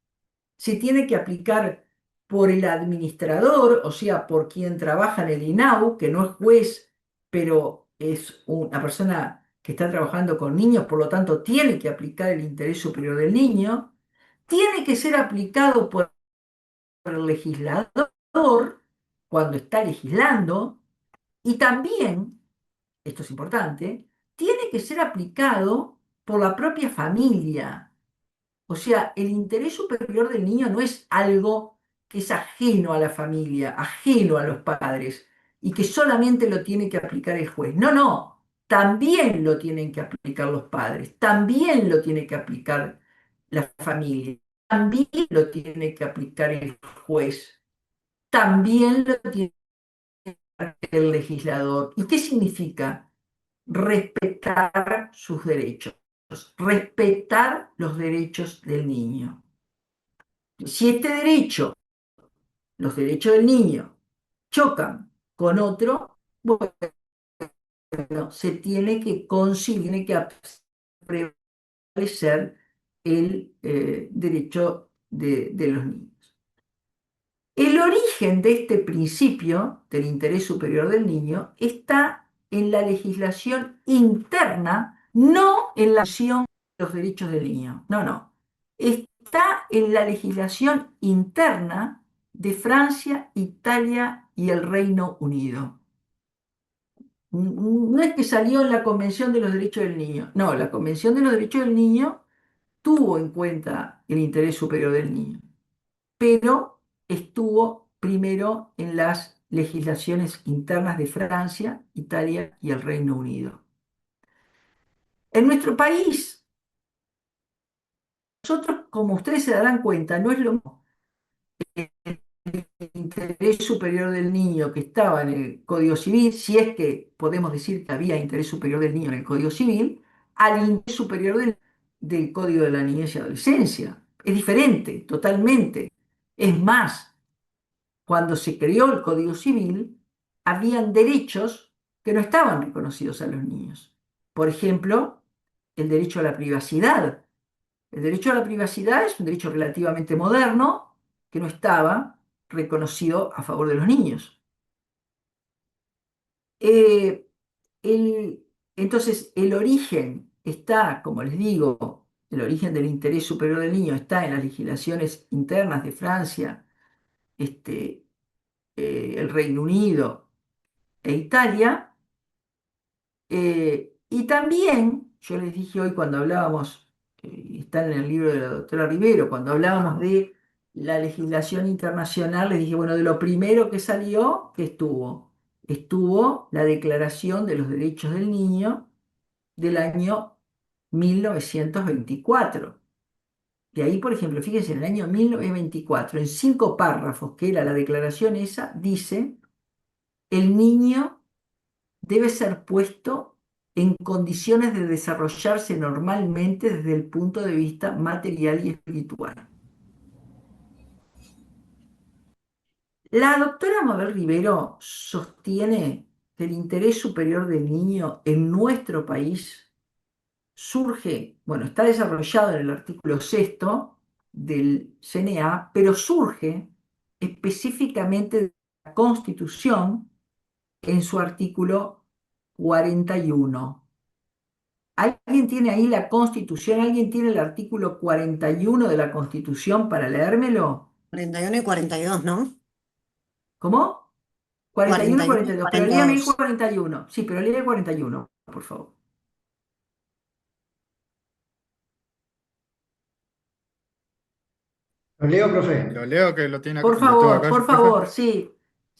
se tiene que aplicar por el administrador, o sea, por quien trabaja en el INAU, que no es juez, pero es una persona que está trabajando con niños, por lo tanto tiene que aplicar el interés superior del niño, tiene que ser aplicado por el legislador cuando está legislando, y también, esto es importante, tiene que ser aplicado por la propia familia. O sea, el interés superior del niño no es algo que es ajeno a la familia, ajeno a los padres, y que solamente lo tiene que aplicar el juez. No, no, también lo tienen que aplicar los padres, también lo tiene que aplicar la familia, también lo tiene que aplicar el juez, también lo tiene que aplicar el legislador. ¿Y qué significa? Respetar sus derechos, respetar los derechos del niño. Si este derecho, los derechos del niño, chocan con otro, bueno, se tiene que conciliar, tiene que prevalecer el derecho de los niños. El origen de este principio del interés superior del niño está en la legislación interna, no en la acción de los derechos del niño. No, no. Está en la legislación interna de Francia, Italia y el Reino Unido. No es que salió en la Convención de los Derechos del Niño. No, la Convención de los Derechos del Niño tuvo en cuenta el interés superior del niño, pero estuvo primero en las legislaciones internas de Francia, Italia y el Reino Unido. En nuestro país, nosotros, como ustedes se darán cuenta, no es lo mismo el interés superior del niño que estaba en el Código Civil, si es que podemos decir que había interés superior del niño en el Código Civil, al interés superior del Código de la Niñez y Adolescencia. Es diferente, totalmente. Es más, cuando se creó el Código Civil, habían derechos que no estaban reconocidos a los niños. Por ejemplo, el derecho a la privacidad, El derecho a la privacidad es un derecho relativamente moderno que no estaba reconocido a favor de los niños. Eh, el- entonces, el origen está, como les digo, el origen del interés superior del niño está en las legislaciones internas de Francia, este, el Reino Unido e Italia. Y también, yo les dije hoy cuando hablábamos, está en el libro de la doctora Rivero, cuando hablábamos de la legislación internacional, les dije, bueno, de lo primero que salió, que estuvo la Declaración de los Derechos del Niño del año 1924. De ahí, por ejemplo, fíjense, en el año 1924, en 5 párrafos, que era la declaración esa, dice, el niño debe ser puesto en condiciones de desarrollarse normalmente desde el punto de vista material y espiritual. La doctora Mabel Rivero sostiene que el interés superior del niño en nuestro país surge, bueno, está desarrollado en el artículo 6 del CNA, pero surge específicamente de la Constitución en su artículo 41. ¿Alguien tiene ahí la Constitución? ¿Alguien tiene el artículo 41 de la Constitución para leérmelo? 41 y 42, ¿no? ¿Cómo? 41 y 41 y 42, pero léame el 42. 41. Sí, pero léame el 41, por favor. ¿Lo leo, profe? Lo leo que lo tiene, lo tengo acá yo, Por profe. favor, sí.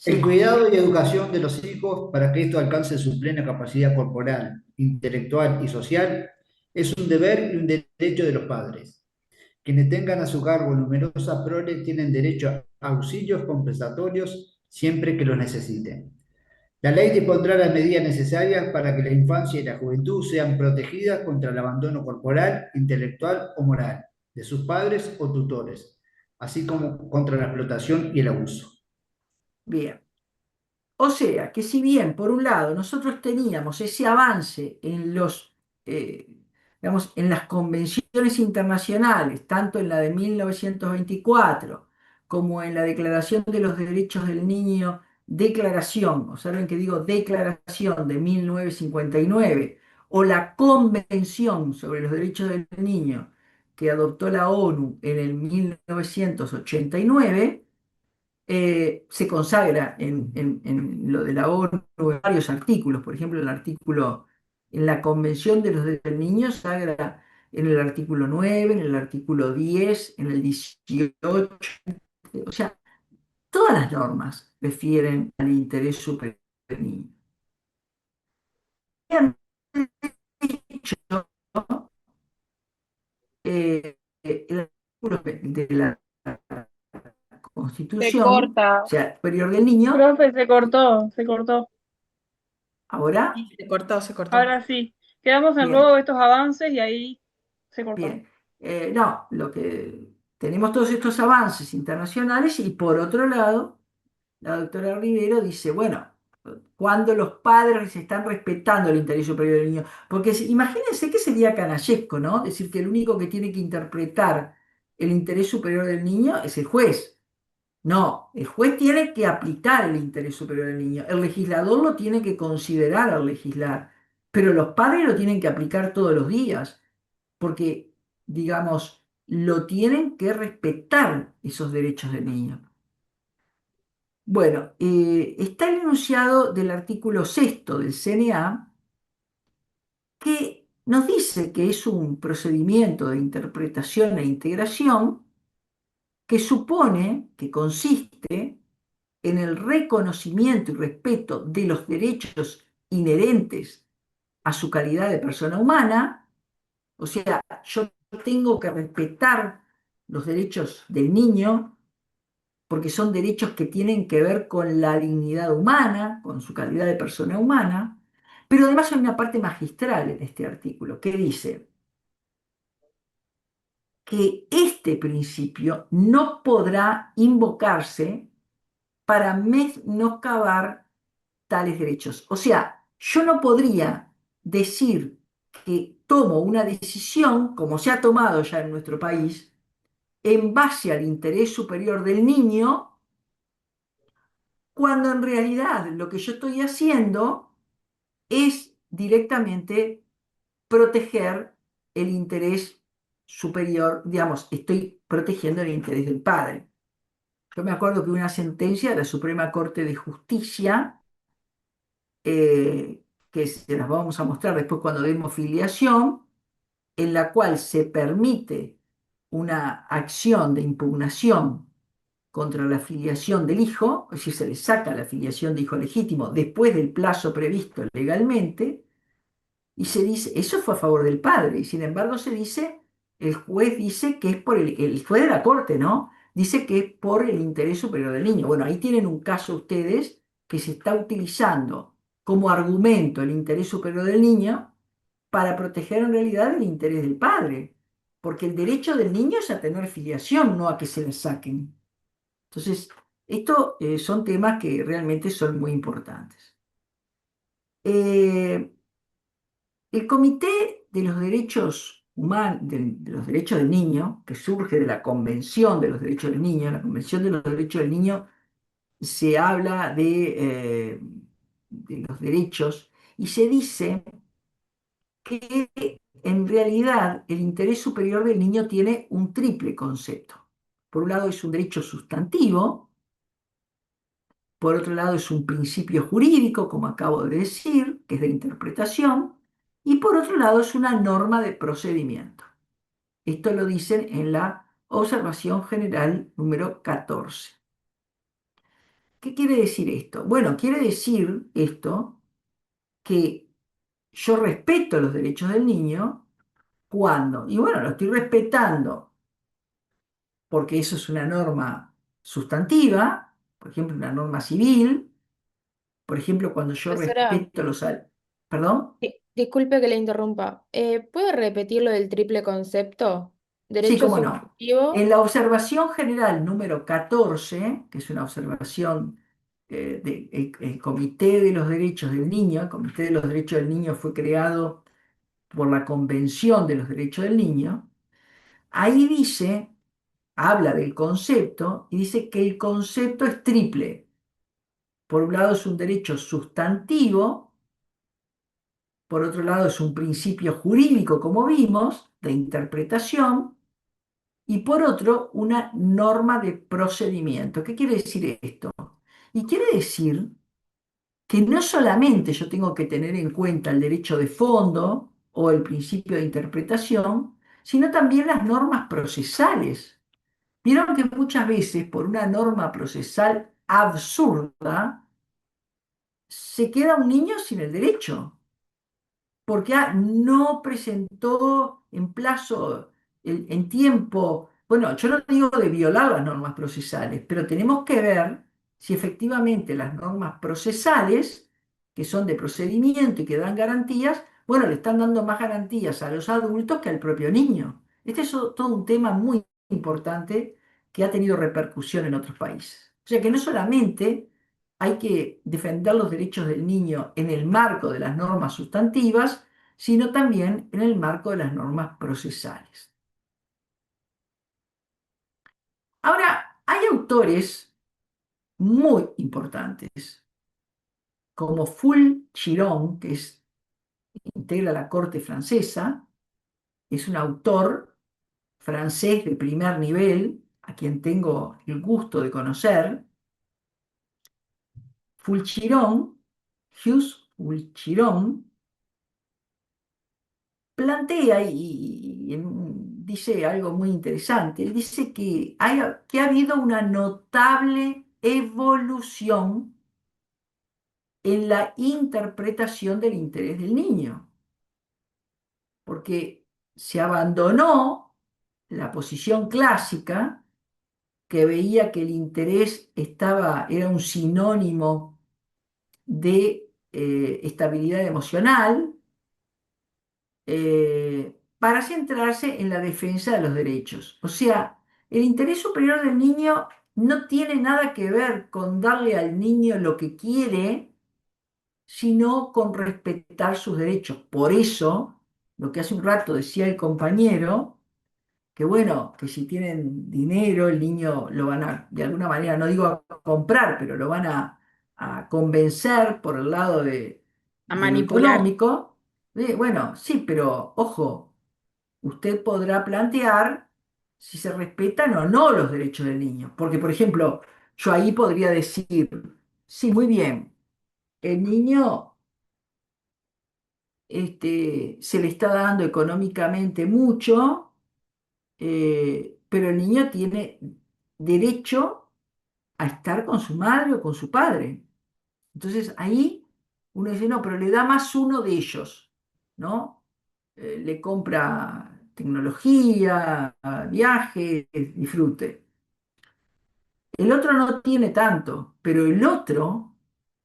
El Sí. cuidado y educación de los hijos para que esto alcance su plena capacidad corporal, intelectual y social es un deber y un derecho de los padres. Quienes tengan a su cargo numerosas proles tienen derecho a auxilios compensatorios siempre que los necesiten. La ley dispondrá las medidas necesarias para que la infancia y la juventud sean protegidas contra el abandono corporal, intelectual o moral de sus padres o tutores, así como contra la explotación y el abuso. Bien. O sea, que si bien por un lado nosotros teníamos ese avance en digamos, en las convenciones internacionales, tanto en la de 1924 como en la Declaración de los Derechos del Niño, declaración, observen que digo declaración de 1959, o la Convención sobre los Derechos del Niño que adoptó la ONU en el 1989, se consagra en lo de la ONU en varios artículos. Por ejemplo, en la Convención de los Derechos del Niño se consagra en el artículo 9, en el artículo 10, en el 18. O sea, todas las normas refieren al interés superior del niño. Han dicho, el artículo de la Se Constitución, corta. o sea, superior del niño, Profe, se cortó, se cortó. ahora, Sí, se cortó, se cortó. Ahora sí. Quedamos en bien. luego de estos avances y ahí se cortó. Bien, no, lo que tenemos todos estos avances internacionales y por otro lado, la doctora Rivero dice, bueno, cuando los padres están respetando el interés superior del niño, porque imagínense que sería canallesco, ¿no? Decir que el único que tiene que interpretar el interés superior del niño es el juez. No, el juez tiene que aplicar el interés superior del niño, el legislador lo tiene que considerar al legislar, pero los padres lo tienen que aplicar todos los días porque, digamos, lo tienen que respetar esos derechos del niño. Bueno, está el enunciado del artículo 6 del CNA que nos dice que es un procedimiento de interpretación e integración que supone, que consiste en el reconocimiento y respeto de los derechos inherentes a su calidad de persona humana. O sea, yo tengo que respetar los derechos del niño porque son derechos que tienen que ver con la dignidad humana, con su calidad de persona humana, pero además hay una parte magistral en este artículo que dice que este principio no podrá invocarse para menoscabar tales derechos. O sea, yo no podría decir que tomo una decisión, como se ha tomado ya en nuestro país, en base al interés superior del niño, cuando en realidad lo que yo estoy haciendo es directamente proteger el interés superior, digamos, estoy protegiendo el interés del padre. Yo me acuerdo que una sentencia de la Suprema Corte de Justicia, que se las vamos a mostrar después cuando demos filiación, en la cual se permite una acción de impugnación contra la filiación del hijo, es decir, se le saca la filiación de hijo legítimo después del plazo previsto legalmente, y se dice, eso fue a favor del padre, y sin embargo se dice, el juez dice que es por el juez de la corte, ¿no? Dice que es por el interés superior del niño. Bueno, ahí tienen un caso ustedes que se está utilizando como argumento el interés superior del niño para proteger en realidad el interés del padre, porque el derecho del niño es a tener filiación, no a que se le saquen. Entonces, estos son temas que realmente son muy importantes. Eh, el Comité de los Derechos Humanos, de los Derechos del Niño, que surge de la Convención de los Derechos del Niño, la Convención de los Derechos del Niño se habla de los derechos y se dice que en realidad el interés superior del niño tiene un triple concepto. Por un lado es un derecho sustantivo, por otro lado es un principio jurídico, como acabo de decir, que es de interpretación, y por otro lado es una norma de procedimiento. Esto lo dicen en la observación general número 14. ¿Qué quiere decir esto? Bueno, quiere decir esto que yo respeto los derechos del niño cuando, y bueno, lo estoy respetando porque eso es una norma sustantiva, por ejemplo, una norma civil, por ejemplo, cuando yo Profesora, respeto ¿Perdón? disculpe que le interrumpa. ¿Puede repetir lo del triple concepto? Sí, Derecho cómo no. En subjetivo. la observación general número 14, que es una observación del Comité de los Derechos del Niño, el Comité de los Derechos del Niño fue creado por la Convención de los Derechos del Niño, ahí dice, habla del concepto y dice que el concepto es triple. Por un lado es un derecho sustantivo, por otro lado es un principio jurídico, como vimos, de interpretación, y por otro, una norma de procedimiento. ¿Qué quiere decir esto? Y quiere decir que no solamente yo tengo que tener en cuenta el derecho de fondo o el principio de interpretación, sino también las normas procesales. Vieron que muchas veces por una norma procesal absurda se queda un niño sin el derecho porque no presentó en plazo, en tiempo. Bueno, yo no digo de violar las normas procesales, pero tenemos que ver si efectivamente las normas procesales, que son de procedimiento y que dan garantías, bueno, le están dando más garantías a los adultos que al propio niño. Este es todo un tema muy importante que ha tenido repercusión en otros países. O sea que no solamente hay que defender los derechos del niño en el marco de las normas sustantivas, sino también en el marco de las normas procesales. Ahora, hay autores muy importantes, como Fulchiron, que integra la corte francesa, es un autor francés de primer nivel, a quien tengo el gusto de conocer. Fulchiron, Hughes Fulchiron, plantea dice algo muy interesante. Él dice que ha habido una notable evolución en la interpretación del interés del niño, porque se abandonó la posición clásica que veía que el interés era un sinónimo de estabilidad emocional, para centrarse en la defensa de los derechos. O sea, el interés superior del niño no tiene nada que ver con darle al niño lo que quiere, sino con respetar sus derechos. Por eso, lo que hace un rato decía el compañero, que bueno, que si tienen dinero, el niño lo van a, de alguna manera, no digo a comprar, pero lo van a convencer por el lado A de lo manipular. económico. Bueno, sí, pero ojo, usted podrá plantear si se respetan o no los derechos del niño. Porque, por ejemplo, yo ahí podría decir, sí, muy bien, el niño se le está dando económicamente mucho, pero el niño tiene derecho a estar con su madre o con su padre. Entonces ahí uno dice, no, pero le da más uno de ellos, ¿no? Le compra tecnología, viajes, disfrute. El otro no tiene tanto, pero el otro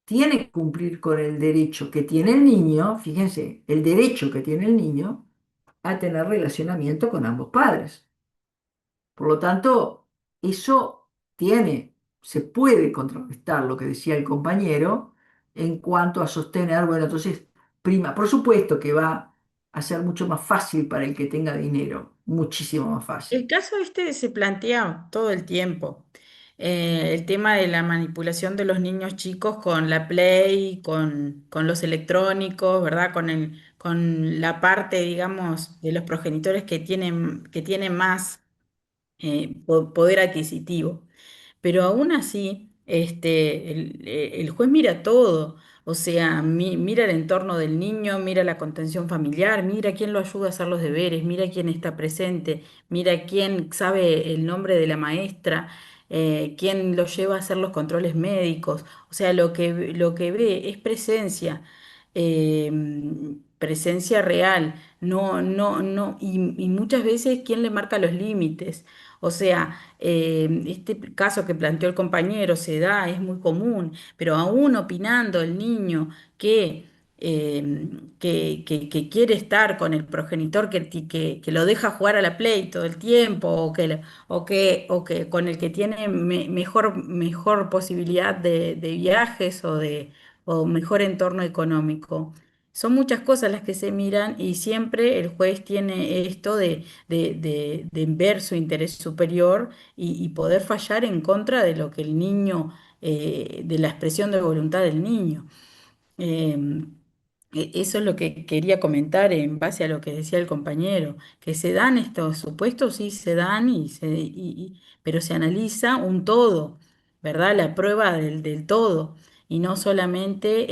tiene que cumplir con el derecho que tiene el niño, fíjense, el derecho que tiene el niño a tener relacionamiento con ambos padres. Por lo tanto, eso se puede contrarrestar lo que decía el compañero en cuanto a sostener, bueno, entonces, prima, por supuesto que va a ser mucho más fácil para el que tenga dinero, muchísimo más El fácil. caso este se plantea todo el tiempo. El tema de la manipulación de los niños chicos con la Play, con los electrónicos, ¿verdad? Con la parte, digamos, de los progenitores que tienen más poder adquisitivo. Pero aún así, el juez mira todo, o sea, mira el entorno del niño, mira la contención familiar, mira quién lo ayuda a hacer los deberes, mira quién está presente, mira quién sabe el nombre de la maestra, quién lo lleva a hacer los controles médicos, o sea, lo que ve es presencia. eh, Presencia real, no, no, no, y muchas veces quién le marca los límites. O sea, este caso que planteó el compañero se da, es muy común, pero aún opinando el niño que, que quiere estar con el progenitor que lo deja jugar a la Play todo el tiempo, o que con el que tiene mejor posibilidad de viajes o mejor entorno económico. Son muchas cosas las que se miran y siempre el juez tiene esto de ver su interés superior y poder fallar en contra de lo que el niño, de la expresión de voluntad del niño. Eh, Eso es lo que quería comentar en base a lo que decía el compañero, que se dan estos supuestos, sí se dan, pero se analiza un todo, ¿verdad? La prueba del todo, y no solamente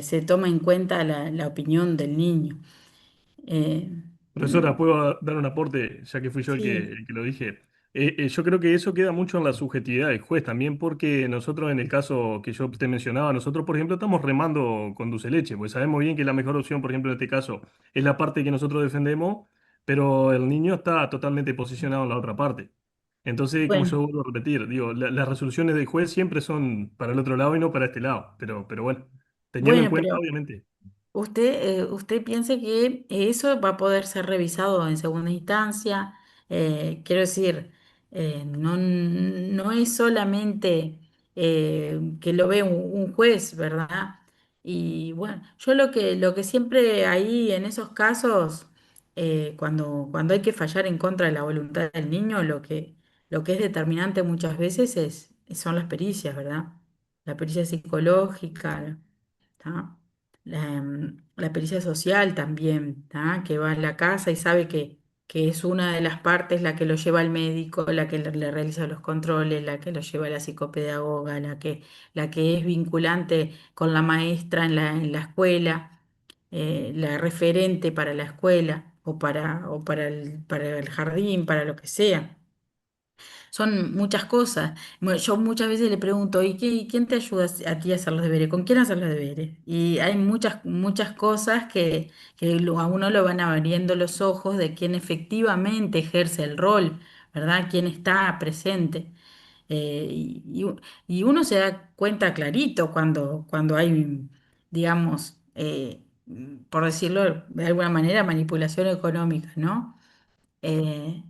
se toma en cuenta la opinión del niño. Eh, Profesora, ¿puedo dar un aporte, ya que fui yo el que, sí. el que lo dije? Yo creo que eso queda mucho en la subjetividad del juez también, porque nosotros en el caso que yo te mencionaba, nosotros, por ejemplo, estamos remando con dulce leche, pues sabemos bien que la mejor opción, por ejemplo, en este caso, es la parte que nosotros defendemos, pero el niño está totalmente posicionado en la otra parte. Entonces, como yo Bueno, vuelvo a repetir, digo, las resoluciones del juez siempre son para el otro lado y no para este lado, pero bueno, teniendo en bueno, cuenta, pero obviamente. usted piensa que eso va a poder ser revisado en segunda instancia. Quiero decir, no es solamente que lo ve un juez, ¿verdad? Y bueno, yo lo que siempre ahí en esos casos, cuando hay que fallar en contra de la voluntad del niño, lo que es determinante muchas veces son las pericias, ¿verdad? La pericia psicológica. ¿Tá? La pericia social también, ¿tá? Que va a la casa y sabe que es una de las partes la que lo lleva al médico, la que le realiza los controles, la que lo lleva a la psicopedagoga, la que es vinculante con la maestra en la escuela, la referente para la escuela o para el jardín, para lo que sea. Son muchas cosas. Yo muchas veces le pregunto, ¿y quién te ayuda a ti a hacer los deberes? ¿Con quién hacer los deberes? Y hay muchas, muchas cosas que a uno lo van abriendo los ojos de quién efectivamente ejerce el rol, ¿verdad? Quién está presente. Y uno se da cuenta clarito cuando hay, digamos, por decirlo de alguna manera, manipulación económica, ¿no? Eh,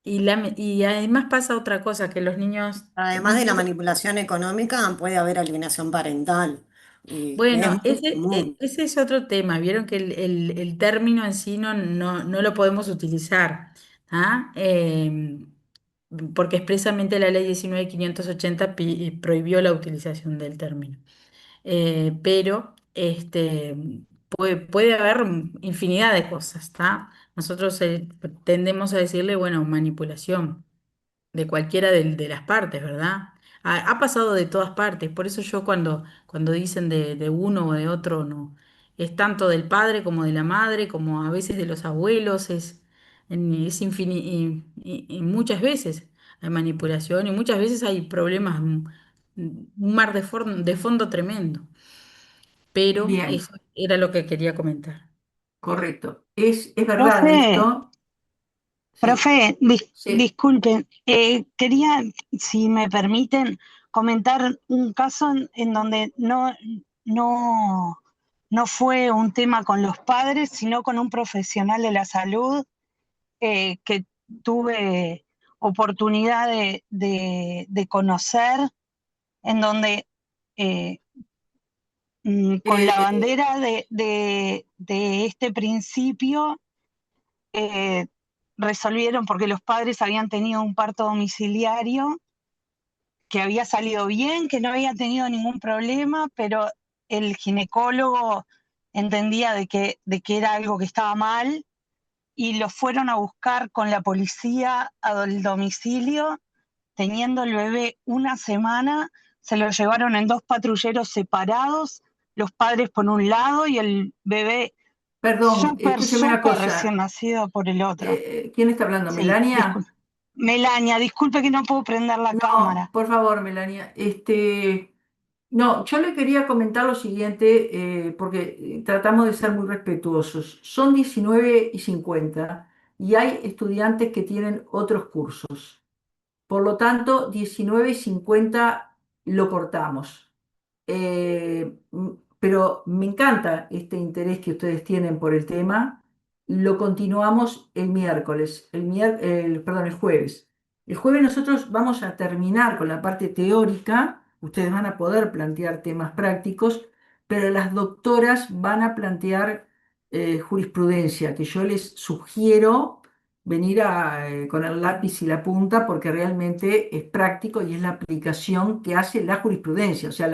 y además pasa otra cosa, que los niños, Además de la manipulación económica, puede haber alienación parental, y que es Bueno, muy común. ese es otro tema. Vieron que el término en sí no lo podemos utilizar, ¿ah? Porque expresamente la ley 19.580 prohibió la utilización del término. Pero puede haber infinidad de cosas, ¿está? Nosotros tendemos a decirle, bueno, manipulación de cualquiera de las partes, ¿verdad? Ha pasado de todas partes, por eso yo cuando dicen de uno o de otro, no, es tanto del padre como de la madre, como a veces de los abuelos, y muchas veces hay manipulación y muchas veces hay problemas, un mar de fondo tremendo, pero Bien, eso era lo que quería comentar. correcto. Es verdad Profe, esto. Sí, profe, sí. disculpen, quería, si me permiten, comentar un caso en donde no, no fue un tema con los padres, sino con un profesional de la salud que tuve oportunidad de conocer, en donde eh, con la Eh, bandera de este principio eh, resolvieron porque los padres habían tenido un parto domiciliario que había salido bien, que no había tenido ningún problema, pero el ginecólogo entendía de que era algo que estaba mal y lo fueron a buscar con la policía al domicilio, teniendo el bebé una semana, se lo llevaron en dos patrulleros separados, los padres por un lado y el bebé Perdón, súper, escúcheme una súper recién cosa. nacido por el otro. ¿Quién está hablando? Sí, ¿Melania? disculpe. Melania, disculpe que no puedo prender la No, cámara. por favor, Melania. No, yo le quería comentar lo siguiente, porque tratamos de ser muy respetuosos. Son 19:50 y hay estudiantes que tienen otros cursos. Por lo tanto, 19:50 lo cortamos. Pero me encanta este interés que ustedes tienen por el tema. Lo continuamos el miércoles, perdón, el jueves. El jueves nosotros vamos a terminar con la parte teórica. Ustedes van a poder plantear temas prácticos, pero las doctoras van a plantear jurisprudencia, que yo les sugiero venir con el lápiz y la punta porque realmente es práctico y es la aplicación que hace la jurisprudencia. O sea,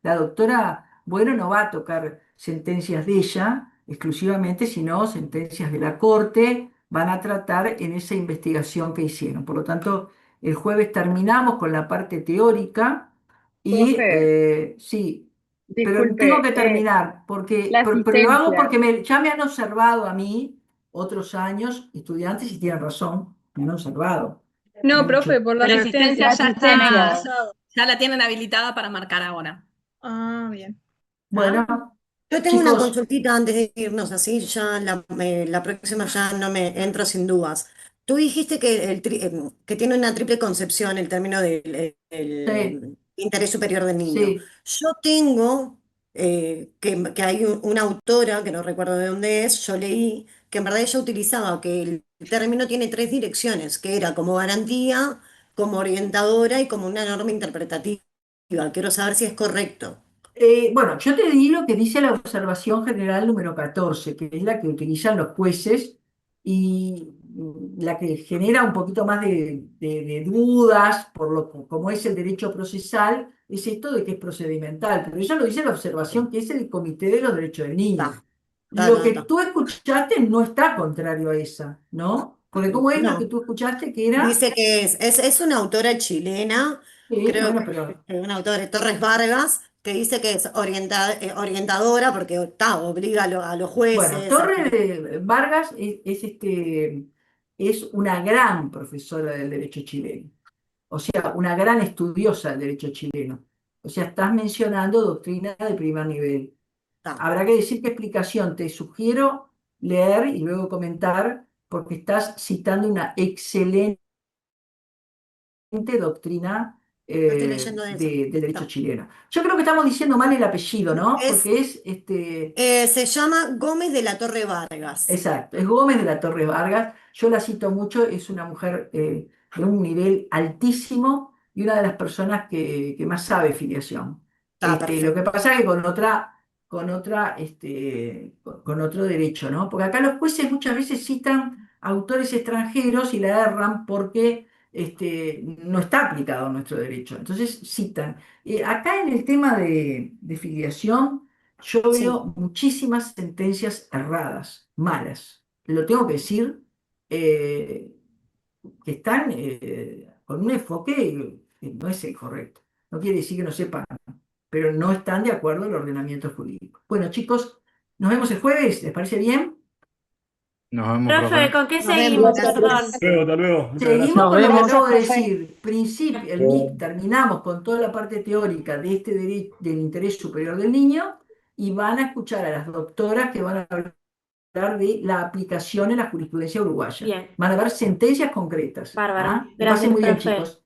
la doctora Bueno no va a tocar sentencias de ella exclusivamente, sino sentencias de la Corte, van a tratar en esa investigación que hicieron. Por lo tanto, el jueves terminamos con la parte teórica y Profe, sí, pero tengo disculpe, que terminar, porque, la pero lo hago asistencia. porque ya me han observado a mí otros años estudiantes y tienen razón, me han observado. Me No, han dicho, profe, por la Pero asistencia la ya está, asistencia. ya la tienen habilitada para marcar ahora. Ah, bien. bueno, Yo tengo una chicos. consultita antes de irnos, así ya la próxima ya no me entro sin dudas. Tú dijiste que tiene una triple concepción el término del Sí, interés superior del niño. sí. Yo tengo, que hay una autora, que no recuerdo de dónde es, yo leí que en verdad ella utilizaba que el término tiene tres direcciones, que era como garantía, como orientadora y como una norma interpretativa. Quiero saber si es correcto. Bueno, yo te di lo que dice la observación general número 14, que es la que utilizan los jueces y la que genera un poquito más de dudas por como es el derecho procesal, es esto de que es procedimental, pero eso lo dice la observación que es el Comité de los Derechos del Ta, Niño. ta, Lo ta, que ta. tú escuchaste no está contrario a esa, ¿no? Porque ¿cómo es lo que No. tú escuchaste que era? Dice que es una autora chilena, Sí, creo bueno, que pero es una autora de Torres Vargas, que dice que es orientadora porque obliga a los bueno, jueces. Vargas es una gran profesora del derecho chileno, o sea, una gran estudiosa del derecho chileno. O sea, estás mencionando doctrina de primer nivel. Ta. Habrá que decir qué explicación. Te sugiero leer y luego comentar, porque estás citando una excelente doctrina Lo estoy leyendo de esa. del derecho Ta. chileno. Yo creo que estamos diciendo mal el apellido, ¿no? Es, Porque es se llama Gómez de la Torre Vargas. exacto, es Gómez de la Torre Vargas. Yo la cito mucho, es una mujer de un nivel altísimo y una de las personas que más sabe filiación. Está Lo que perfecto. pasa es que con otro derecho, ¿no? Porque acá los jueces muchas veces citan autores extranjeros y la erran porque no está aplicado nuestro derecho. Entonces citan. Acá en el tema de filiación, yo Sí, veo muchísimas sentencias erradas, malas. Lo tengo que decir, eh, que están con un enfoque que no es el correcto. No quiere decir que no sepan, pero no están de acuerdo al ordenamiento jurídico. Bueno, chicos, nos vemos el jueves, ¿les parece bien? Nos vemos, Profe, profe. ¿con qué nos vemos, seguimos? gracias. Perdón. Hasta luego, muchas gracias. Seguimos Nos con lo que vemos. acabo de Profe. decir. Principio, el MIC, terminamos con toda la parte teórica de este derecho del interés superior del niño y van a escuchar a las doctoras que van a hablar de la aplicación en la jurisprudencia uruguaya. Bien, Van a dar sentencias concretas. bárbaro. ¿Ah? Que pasen Gracias, muy bien, profe. chicos.